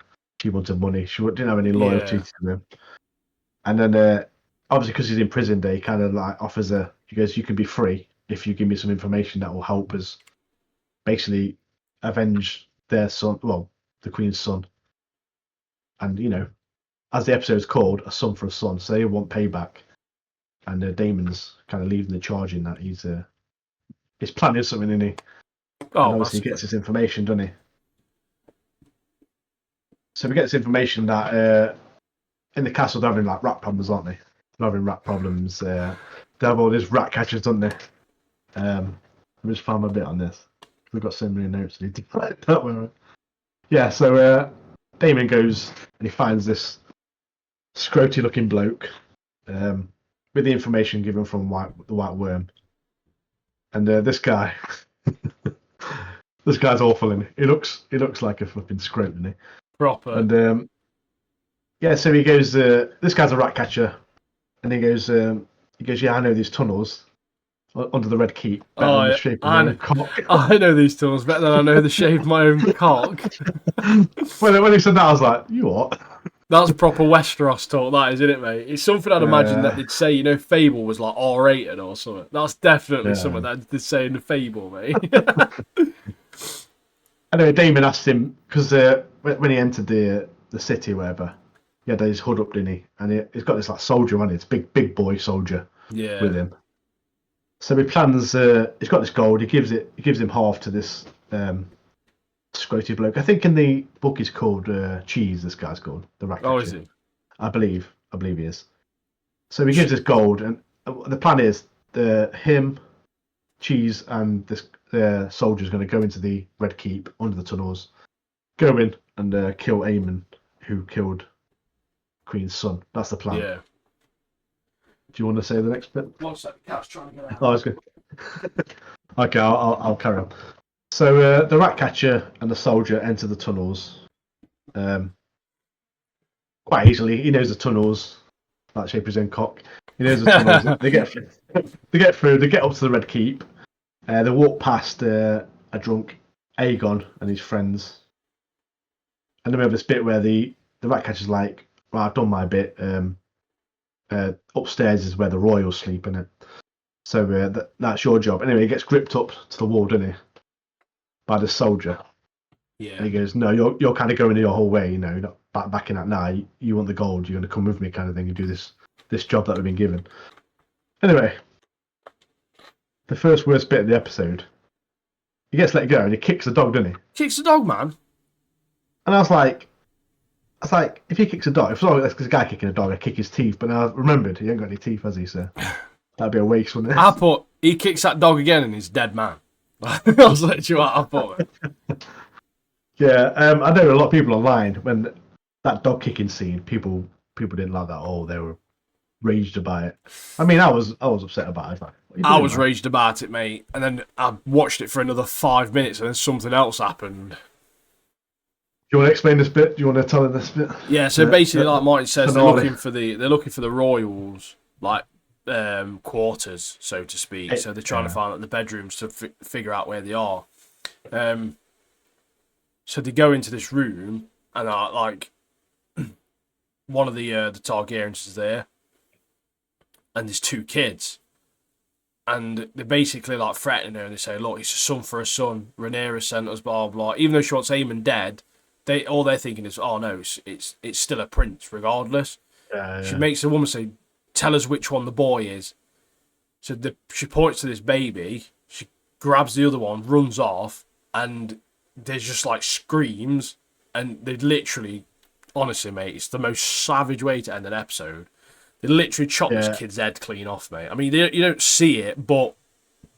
Speaker 1: She wanted money. She didn't have any loyalty
Speaker 2: yeah.
Speaker 1: to him. And then obviously because he's in prison, they kind of like offers her. He goes, "You can be free if you give me some information that will help us basically avenge their son, well, the Queen's son." And as the episode's called, "A Son for a Son," so they want payback. And Damon's kind of leading the charge in that he's planning something, isn't he? And
Speaker 2: Oh,
Speaker 1: obviously he
Speaker 2: massively.
Speaker 1: gets this information, doesn't he? So we get this information that in the castle they're having like rat problems, aren't they? They're having rat problems. They have all these rat catchers, don't they? Let me just find my bit on this. We've got so many notes. I need to write that one. Yeah, so Damon goes and he finds this scroty-looking bloke with the information given from the White Worm, and this guy, this guy's awful, and he looks like a flipping scrote, doesn't he?
Speaker 2: Proper.
Speaker 1: And yeah, so he goes. This guy's a rat catcher, and he goes, yeah, I know these tunnels under the Red Keep better than the
Speaker 2: Oh,
Speaker 1: shape of my
Speaker 2: I,
Speaker 1: own cock.
Speaker 2: I know these tools better than I know the shape of my own cock.
Speaker 1: When he said that, I was like, you what?
Speaker 2: That's proper Westeros talk, that is, isn't it, mate? It's something I'd imagine that they'd say, Fable was like R-rated or something. That's definitely something that they'd say in the Fable, mate.
Speaker 1: Anyway, Damon asked him because when he entered the city, or whatever, he had his hood up, didn't he? And he's got this like soldier on it, it's big boy soldier with
Speaker 2: Yeah.
Speaker 1: him. So he plans. He's got this gold. He gives him half to this scroty bloke. I think in the book he's called Cheese. This guy's called the rat
Speaker 2: Oh, is
Speaker 1: catcher.
Speaker 2: he?
Speaker 1: I believe he is. So he gives this gold, and the plan is him, Cheese and this soldier's going to go into the Red Keep under the tunnels, go in and kill Aemon, who killed Queen's son. That's the plan.
Speaker 2: Yeah.
Speaker 1: Do you want to say the next bit?
Speaker 2: 1 second, cat's trying to get out.
Speaker 1: Oh, I was good. Okay, I'll carry on. So the rat catcher and the soldier enter the tunnels. Quite easily, he knows the tunnels. That shape his own cock. He knows the tunnels. They get through. They get through. They get up to the Red Keep. They walk past a drunk Aegon and his friends. And then we have this bit where the rat catcher's like, "Well, I've done my bit. Upstairs is where the royals sleep, innit? So that's your job." Anyway, he gets gripped up to the wall, doesn't he? By the soldier.
Speaker 2: Yeah.
Speaker 1: And he goes, "No, you're kind of going your whole way, you know, you're not backing out now. You want the gold, you're going to come with me," kind of thing, and do this job that we've been given. Anyway, the first worst bit of the episode, he gets let go and he kicks the dog, doesn't he?
Speaker 2: Kicks the dog, man.
Speaker 1: And I was like, if he kicks a dog, if there's a guy kicking a dog, I kick his teeth. But now I've remembered he ain't got any teeth, has he? So that'd be a waste, wouldn't it?
Speaker 2: I put, he kicks that dog again and he's dead man. I was literally what I put.
Speaker 1: Yeah, I know a lot of people online when that dog kicking scene, people didn't like that. Oh, they were raged about it. I mean, I was upset about it.
Speaker 2: I was raged about it, mate. And then I watched it for another 5 minutes, and then something else happened.
Speaker 1: Do you want to explain this bit? Do you want to tell us this bit?
Speaker 2: Yeah. So basically, like Martin says, they're
Speaker 1: finale.
Speaker 2: looking for the royals, like quarters, so to speak. So they're trying to find the bedrooms to figure out where they are. So they go into this room, and like one of the Targaryens is there, and there's 2 kids, and they're basically like threatening her, and they say, "Look, it's a son for a son. Rhaenyra sent us, blah blah." Even though she wants Aemon dead, all they're thinking is, "Oh no, it's still a prince regardless." She makes the woman say, "Tell us which one the boy is." So she points to this baby. She grabs the other one, runs off, and there's just like screams, and they literally, honestly, mate, it's the most savage way to end an episode. They literally chop this kid's head clean off, mate. I mean, you don't see it, but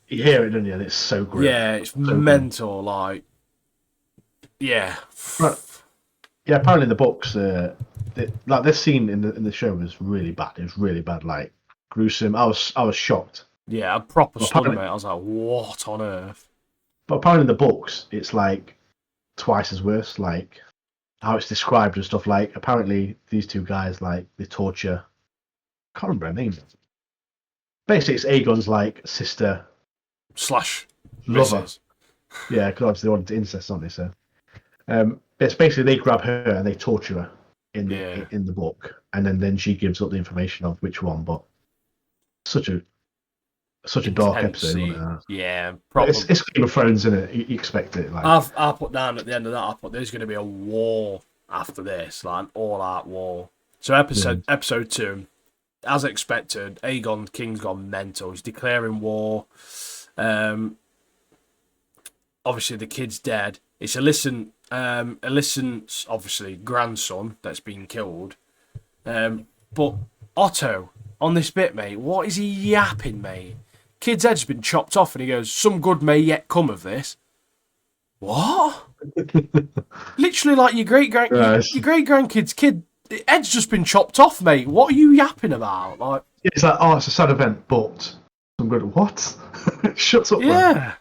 Speaker 1: you hear it, don't you? And it's so grim.
Speaker 2: Yeah, it's so mental. Grim. Like, yeah,
Speaker 1: right. Yeah. Apparently, in the books, like this scene in the show was really bad. It was really bad, like gruesome. I was shocked.
Speaker 2: Yeah, a proper stunned, mate. I was like, what on earth?
Speaker 1: But apparently in the books, it's like twice as worse, like how it's described and stuff. Like apparently these 2 guys, like they torture. I can't remember her name. Basically, it's Aegon's like sister
Speaker 2: /
Speaker 1: lover.
Speaker 2: Mrs.
Speaker 1: Yeah, because obviously they wanted to incest, aren't they? So, it's basically they grab her and they torture her in the book, and then she gives up the information of which one. But such a dark episode. Wasn't it?
Speaker 2: Yeah,
Speaker 1: it's Game of Thrones, isn't it? You expect it. Like
Speaker 2: I put down at the end of that, I put there's going to be a war after this, like an all-out war. So episode 2, as expected, Aegon King's gone mental. He's declaring war. Obviously the kid's dead. It's Alicent's obviously grandson that's been killed. But Otto on this bit, mate, what is he yapping, mate? Kid's head's been chopped off, and he goes, "Some good may yet come of this." What? Literally, like your great grandkid's kid head's just been chopped off, mate. What are you yapping about? Like,
Speaker 1: it's like, oh, it's a sad event, but some good. What? Shut up.
Speaker 2: Yeah.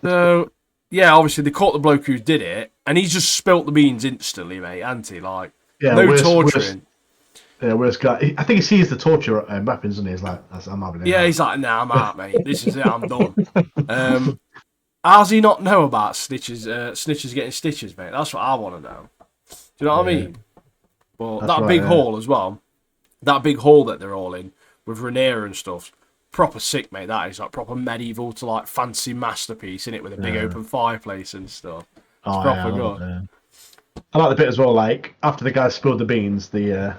Speaker 2: So yeah, obviously they caught the bloke who did it, and he's just spilt the beans instantly, mate. Anti, like, no torturing.
Speaker 1: Yeah, worst guy. I think he sees the torture weapons, and he's like, "I'm having it."
Speaker 2: Yeah, he's like, "Nah, I'm out, mate. This is it. I'm done." How's he not know about snitches getting stitches, mate? That's what I want to know. Do you know what I mean? But that big hall as well, that big hall that they're all in with Rhaenyra and stuff, proper sick, mate. That is like proper medieval to like fancy masterpiece in it with a big open fireplace and stuff. It's proper good.
Speaker 1: I like the bit as well. Like after the guy spilled the beans, the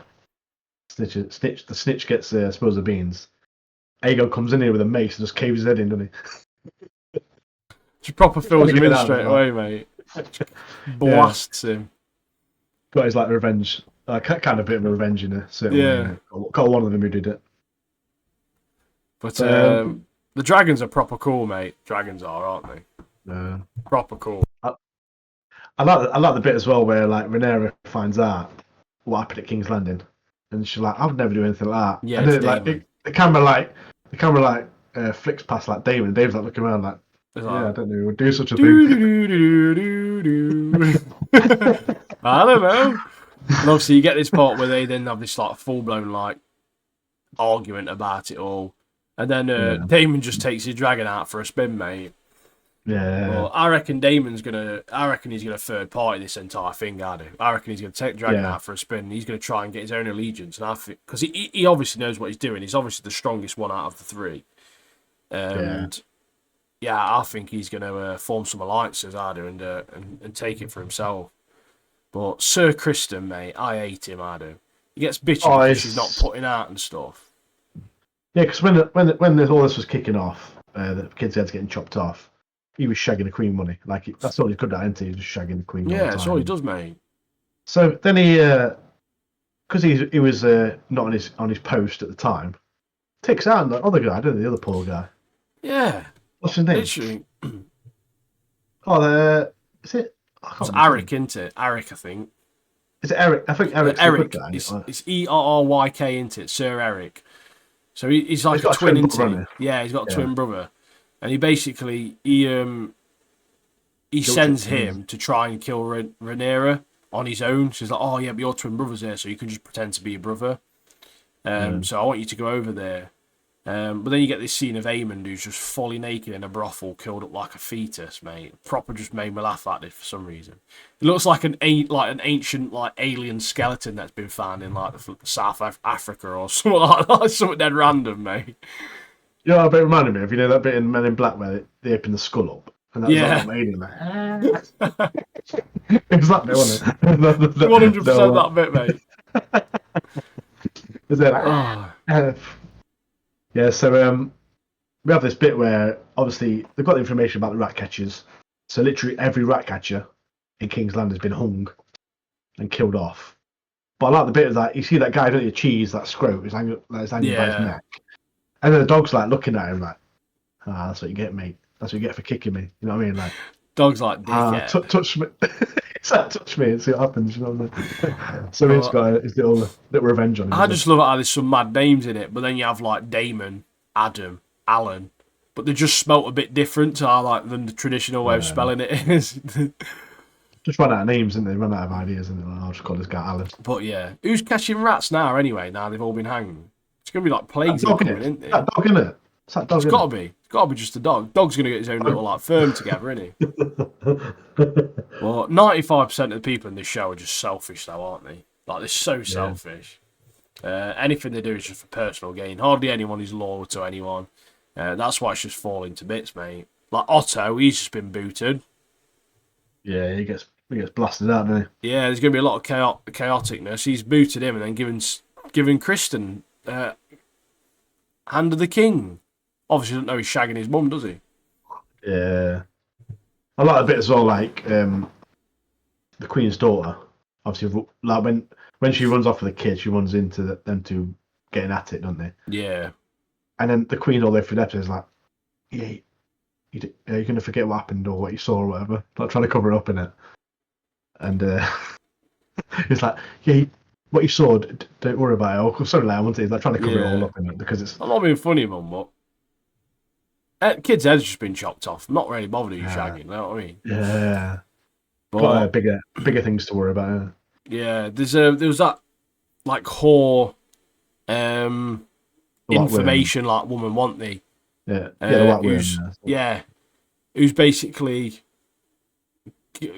Speaker 1: snitch gets spills the beans. Aegon comes in here with a mace and just caves his head in, doesn't he?
Speaker 2: Just proper fills him in straight away, mate. Blasts him.
Speaker 1: Got his like revenge, kind of bit of a revenge in a certain way. Got one of them who did it.
Speaker 2: But The dragons are proper cool, mate. Dragons are, aren't they? Proper cool.
Speaker 1: I like the bit as well where like Rhaenyra finds out what happened at King's Landing, and she's like, "I'd never do anything like that."
Speaker 2: Yeah,
Speaker 1: and then
Speaker 2: Daemon.
Speaker 1: the camera flicks past like Daemon. And Damon's like looking around like, "Yeah, I don't know, would do such a thing."
Speaker 2: I don't know. And obviously, you get this part where they then have this like full blown like argument about it all, and then Damon just takes his dragon out for a spin, mate.
Speaker 1: Yeah.
Speaker 2: Well, I reckon he's gonna third party this entire thing. I reckon he's gonna take Dragon out for a spin. And he's gonna try and get his own allegiance, and I think because he obviously knows what he's doing. He's obviously the strongest one out of the three, and I think he's gonna form some alliances, I do, and take it for himself. But Sir Kristen, mate, I hate him. I do. He gets bitchy because she's not putting out and stuff.
Speaker 1: Yeah, because when all this was kicking off, the kids' heads getting chopped off. He was shagging the Queen, money. Like that's all he could do, isn't he? He was just shagging the Queen.
Speaker 2: Yeah, that's all he does, mate.
Speaker 1: So then he, because he was not on his post at the time, takes out the other guy, doesn't he? The other poor guy.
Speaker 2: Yeah.
Speaker 1: What's his name?
Speaker 2: Literally.
Speaker 1: Is it?
Speaker 2: It's Eric, isn't it? Eric, I think.
Speaker 1: Is it Eric? I think Eric's
Speaker 2: Eric.
Speaker 1: The good guy.
Speaker 2: It's Erryk, isn't it? Sir Eric. So he's like a twin, isn't he? Yeah, he's got a twin brother. And he basically he sends him to try and kill Rhaenyra on his own. So he's like, "Oh yeah, but your twin brother's there, so you can just pretend to be your brother." So I want you to go over there. But then you get this scene of Aemond who's just fully naked in a brothel, curled up like a fetus, mate. Proper just made me laugh at it for some reason. It looks like an ancient like alien skeleton that's been found in like South Africa or something like that. Something dead random, mate.
Speaker 1: Yeah, but it reminded me of that bit in Men in Black where they open the skull up, and that's like alien. It was that bit, wasn't it?
Speaker 2: 100% that bit, mate.
Speaker 1: Is it? Yeah. So we have this bit where obviously they've got the information about the rat catchers. So literally every rat catcher in King's Land has been hung and killed off. But I like the bit of that. You see that guy, don't you? Cheese, that scrote, is hanging by his neck. And then the dog's like looking at him like, that's what you get, mate. That's what you get for kicking me. You know what I mean? Like,
Speaker 2: dog's like, dickhead.
Speaker 1: Touch me. It's like, touch me and see what happens. You know what I mean? So he's got his little revenge on him.
Speaker 2: I just love how there's some mad names in it, but then you have like Damon, Adam, Alan, but they just spelt a bit different to how than the traditional way of spelling it is.
Speaker 1: Just run out of names, and they run out of ideas, and like, I'll just call this guy Alan.
Speaker 2: But yeah, who's catching rats now anyway? Now they've all been hanged. It's gonna be like plagues coming, isn't it?
Speaker 1: That dog, isn't it? It's that dog.
Speaker 2: It's gotta be. It's gotta be just a dog. Dog's gonna get his own little firm together, isn't he? Well, 95% of the people in this show are just selfish, though, aren't they? Like they're so selfish. Anything they do is just for personal gain. Hardly anyone is loyal to anyone. That's why it's just falling to bits, mate. Like Otto, he's just been booted.
Speaker 1: Yeah, he gets blasted out, doesn't
Speaker 2: he? Yeah, there's going to be a lot of chaoticness. He's booted him and then given Kristen Hand of the King. Obviously, doesn't know he's shagging his mum, does he?
Speaker 1: Yeah. I like a bit as well, like the Queen's daughter. Obviously, like when she runs off with the kid, she runs into them two getting at it, don't they?
Speaker 2: Yeah.
Speaker 1: And then the Queen all the way through the episode is like, yeah, you're going to forget what happened or what you saw or whatever. Like trying to cover it up in it. And it's like, yeah, what you saw, don't worry about it. Or something like I want to. He's like trying to cover it all up in it because it's.
Speaker 2: I'm not being funny, Mum, but kid's head's just been chopped off. I'm not really bothered who's shagging. You know what I mean?
Speaker 1: Yeah. But bigger things to worry about.
Speaker 2: Yeah, there was that like whore information like woman, want they?
Speaker 1: Yeah. The white
Speaker 2: woman. Who's basically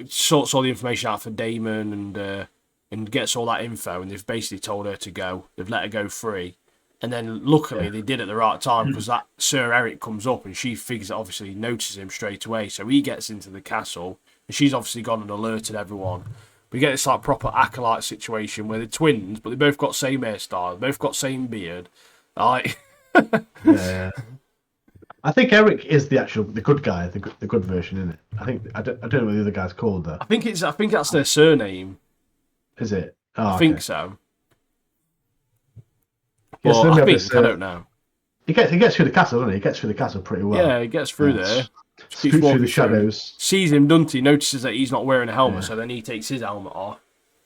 Speaker 2: sorts all the information out for Damon and gets all that info, and they've basically told her to go. They've let her go free, and then luckily they did at the right time because that Sir Eric comes up and she figures it, obviously notices him straight away, so he gets into the castle and she's obviously gone and alerted everyone. We get this like proper acolyte situation where they're twins, but they both got same hairstyle, both got same beard. Like,
Speaker 1: yeah. I think Eric is the good guy, the good version, isn't it? I don't know what the other guy's called though.
Speaker 2: I think that's their surname.
Speaker 1: Is it?
Speaker 2: I think so.
Speaker 1: Yes,
Speaker 2: I don't know.
Speaker 1: He gets through the castle, doesn't he? He gets through the castle pretty well.
Speaker 2: Yeah, he gets through there. Just keeps
Speaker 1: Scoots through the
Speaker 2: walking through.
Speaker 1: shadows.
Speaker 2: Sees him, doesn't he? Notices that he's not wearing a helmet,
Speaker 1: Yeah,
Speaker 2: so then he takes his helmet off.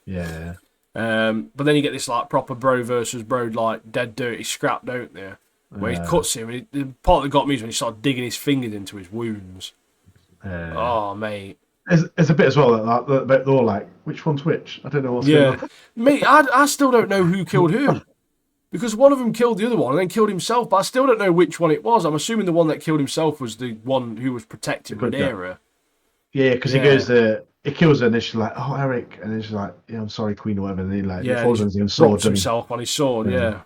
Speaker 1: yeah.
Speaker 2: But then you get this like proper bro versus bro, like dead dirty scrap, don't they? Where he cuts him, and the part that got me is when he started digging his fingers into his wounds. Oh, mate.
Speaker 1: It's a bit as well that they're all like, which one's which? I don't know what's
Speaker 2: Yeah,
Speaker 1: going on.
Speaker 2: mate. I still don't know who killed who. Because one of them killed the other one and then killed himself, but I still don't know which one it was. I'm assuming the one that killed himself was the one who was protecting Rhaenyra.
Speaker 1: Yeah, because he goes he kills her and then she's like, oh, Eric. And then she's like, yeah, I'm sorry, Queen, or whatever. And he like,
Speaker 2: Yeah,
Speaker 1: falls on his sword.
Speaker 2: drops himself on his sword, yeah.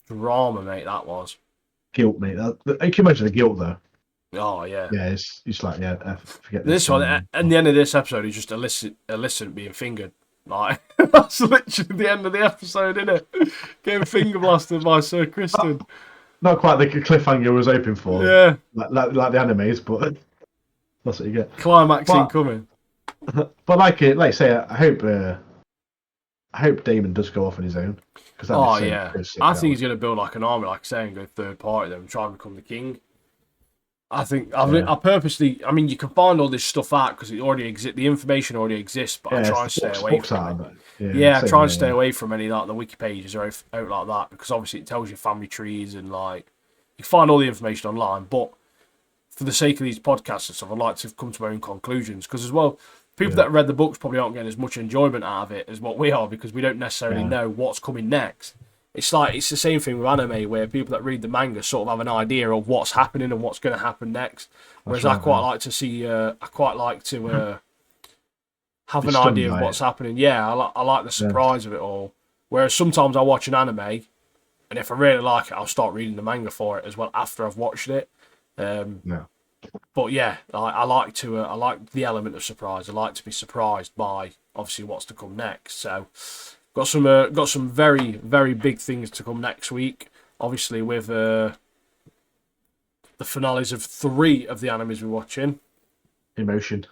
Speaker 2: Drama, mate, that was.
Speaker 1: Guilt, mate. I can imagine the guilt, though.
Speaker 2: Oh, yeah.
Speaker 1: Yeah, it's like, forget
Speaker 2: This one, at the end of this episode, is just Alicent being fingered. Like, that's literally the end of the episode, isn't it? Getting finger blasted by Sir Kristen.
Speaker 1: Not quite the cliffhanger I was hoping for.
Speaker 2: Yeah.
Speaker 1: Like the animes, but that's what you get.
Speaker 2: Climax incoming.
Speaker 1: But like I say, I hope Damon does go off on his own.
Speaker 2: Oh, yeah. I think he's going to build like an army, like I say, and go third party them and try and become the king. I think I purposely. I mean, you can find all this stuff out because it already exists. The information already exists, but I try and stay away from it. Yeah, I try and stay away from any like the wiki pages or out like that because obviously it tells you family trees and like you can find all the information online. But for the sake of these podcasts and stuff, I'd like to come to my own conclusions because as well, people that read the books probably aren't getting as much enjoyment out of it as what we are because we don't necessarily know what's coming next. It's the same thing with anime where people that read the manga sort of have an idea of what's happening and what's going to happen next. Whereas I quite like to see, have an idea of what's happening. Yeah, I like the surprise of it all. Whereas sometimes I watch an anime, and if I really like it, I'll start reading the manga for it as well after I've watched it. But yeah, I like the element of surprise. I like to be surprised by obviously what's to come next. So. Got some very, very big things to come next week. Obviously, with the finales of 3 of the animes we're watching.
Speaker 1: Emotion.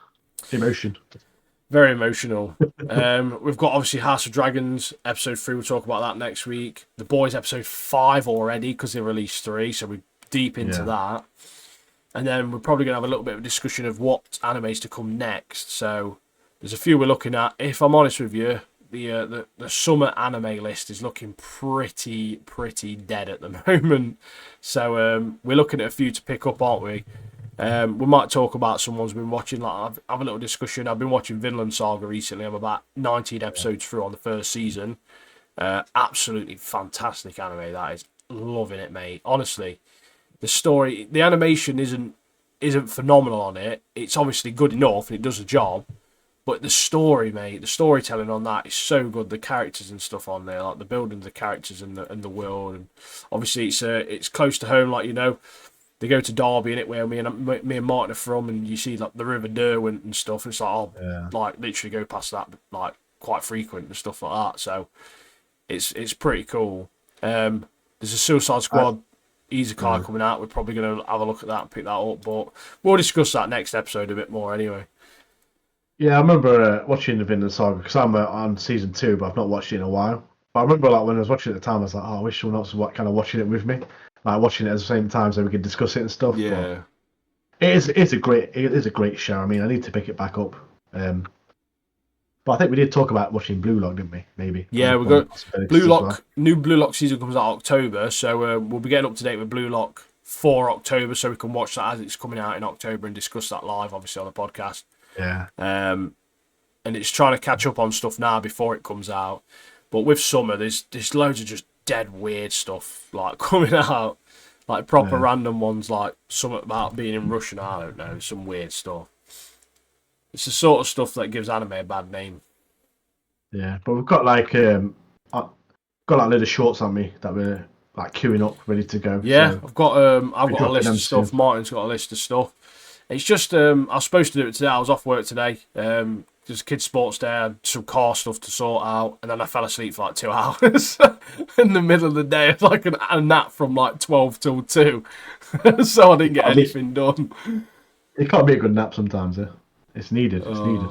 Speaker 2: Very emotional. We've got obviously House of Dragons episode 3. We'll talk about that next week. The Boys episode 5 already because they released 3, so we're deep into that. And then we're probably gonna have a little bit of a discussion of what animes to come next. So there's a few we're looking at. If I'm honest with you. The summer anime list is looking pretty dead at the moment. So we're looking at a few to pick up, aren't we? We might talk about some ones we've been watching. Like have a little discussion. I've been watching Vinland Saga recently. I'm about 19 episodes through on the first season. Absolutely fantastic anime. That is, loving it, mate. Honestly, the story, the animation isn't phenomenal on it. It's obviously good enough and it does the job. But the story, mate, the storytelling on that is so good. The characters and stuff on there, like the building of the characters and the world, and obviously it's close to home. Like they go to Derby in it where me and Martin are from, and you see like the River Derwent and stuff. And it's like like literally go past that like quite frequent and stuff like that. So it's pretty cool. There's a Suicide Squad Isekai coming out. We're probably going to have a look at that and pick that up, but we'll discuss that next episode a bit more anyway.
Speaker 1: Yeah, I remember watching the Vinland Saga because I'm on season 2, but I've not watched it in a while. But I remember like when I was watching it at the time, I was like, oh, I wish someone else was kind of watching it with me, like watching it at the same time so we could discuss it and stuff.
Speaker 2: Yeah,
Speaker 1: but it is a great show. I mean, I need to pick it back up. But I think we did talk about watching Blue Lock, didn't we? Maybe.
Speaker 2: Yeah, we got Blue Lock. New Blue Lock season comes out October, so we'll be getting up to date with Blue Lock for October, so we can watch that as it's coming out in October and discuss that live, obviously on the podcast.
Speaker 1: Yeah.
Speaker 2: And it's trying to catch up on stuff now before it comes out. But with summer, there's loads of just dead weird stuff like coming out, like proper random ones, like something about being in Russian. I don't know, some weird stuff. It's the sort of stuff that gives anime a bad name.
Speaker 1: Yeah, but we've got like a load of shorts on me that we're like queuing up, ready to go.
Speaker 2: Yeah, so I've got a list of stuff. Martin's got a list of stuff. It's just I was supposed to do it today. I was off work today. There's kids' sports day. I had some car stuff to sort out, and then I fell asleep for like 2 hours in the middle of the day. It's like a nap from like 12 till 2, so I didn't get anything done.
Speaker 1: It can't be a good nap sometimes. It's needed. It's needed.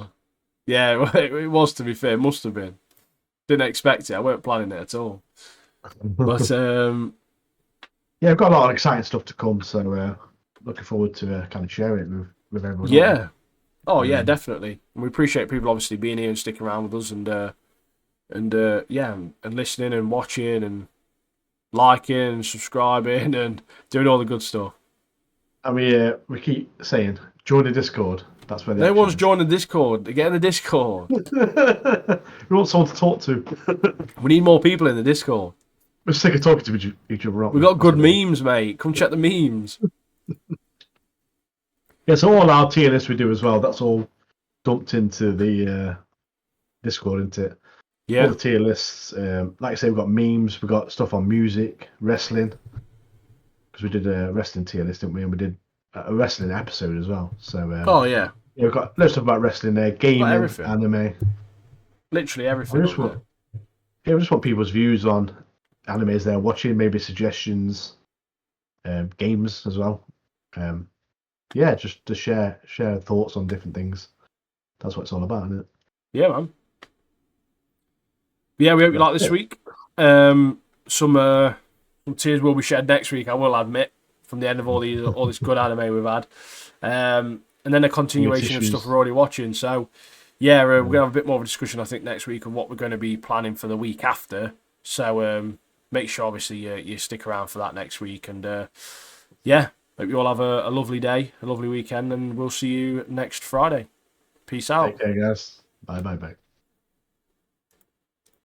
Speaker 2: Yeah, it was, to be fair. It must have been. Didn't expect it. I weren't planning it at all. But
Speaker 1: yeah, I've got a lot of exciting stuff to come. So looking forward to kind of sharing it with everyone on.
Speaker 2: Yeah. Oh yeah,
Speaker 1: Um,
Speaker 2: definitely. And we appreciate people obviously being here and sticking around with us and yeah, and listening and watching and liking and subscribing and doing all the good stuff.
Speaker 1: and we keep saying join the Discord. That's where the
Speaker 2: No
Speaker 1: action
Speaker 2: one's
Speaker 1: is.
Speaker 2: joining the Discord. Get in the Discord.
Speaker 1: We want someone to talk to.
Speaker 2: We need more people in the Discord.
Speaker 1: We're sick of talking to each other, aren't
Speaker 2: We
Speaker 1: we?
Speaker 2: got
Speaker 1: That's
Speaker 2: good
Speaker 1: what it is.
Speaker 2: memes, mate. Come check the memes.
Speaker 1: Yeah, so all our tier lists we do as well. That's all dumped into the Discord, isn't it? All
Speaker 2: Yeah.
Speaker 1: the tier lists. Like I say, we've got memes. We've got stuff on music, wrestling. Because we did a wrestling tier list, didn't we? And we did a wrestling episode as well. So
Speaker 2: Oh yeah.
Speaker 1: yeah, we've got loads of stuff about wrestling there,
Speaker 2: Got
Speaker 1: gaming,
Speaker 2: everything.
Speaker 1: anime.
Speaker 2: Literally
Speaker 1: We
Speaker 2: everything
Speaker 1: just
Speaker 2: up
Speaker 1: want
Speaker 2: there.
Speaker 1: yeah, we just want people's views on animes they're watching, maybe suggestions, games as well. Yeah, just to share thoughts on different things. That's what it's all about, isn't it?
Speaker 2: Yeah, man. Yeah, we hope you
Speaker 1: That's
Speaker 2: like this
Speaker 1: it.
Speaker 2: week. Some tears will be shed next week, I will admit, from the end of all this good anime we've had. And then a
Speaker 1: Your
Speaker 2: continuation of stuff
Speaker 1: tissues.
Speaker 2: we're already watching. So yeah, we're gonna have a bit more of a discussion, I think, next week on what we're going to be planning for the week after. So make sure, obviously, you stick around for that next week. And yeah, hope you all have a lovely day, a lovely weekend, and we'll see you next Friday. Peace out.
Speaker 1: Take care, guys. Bye, bye, bye.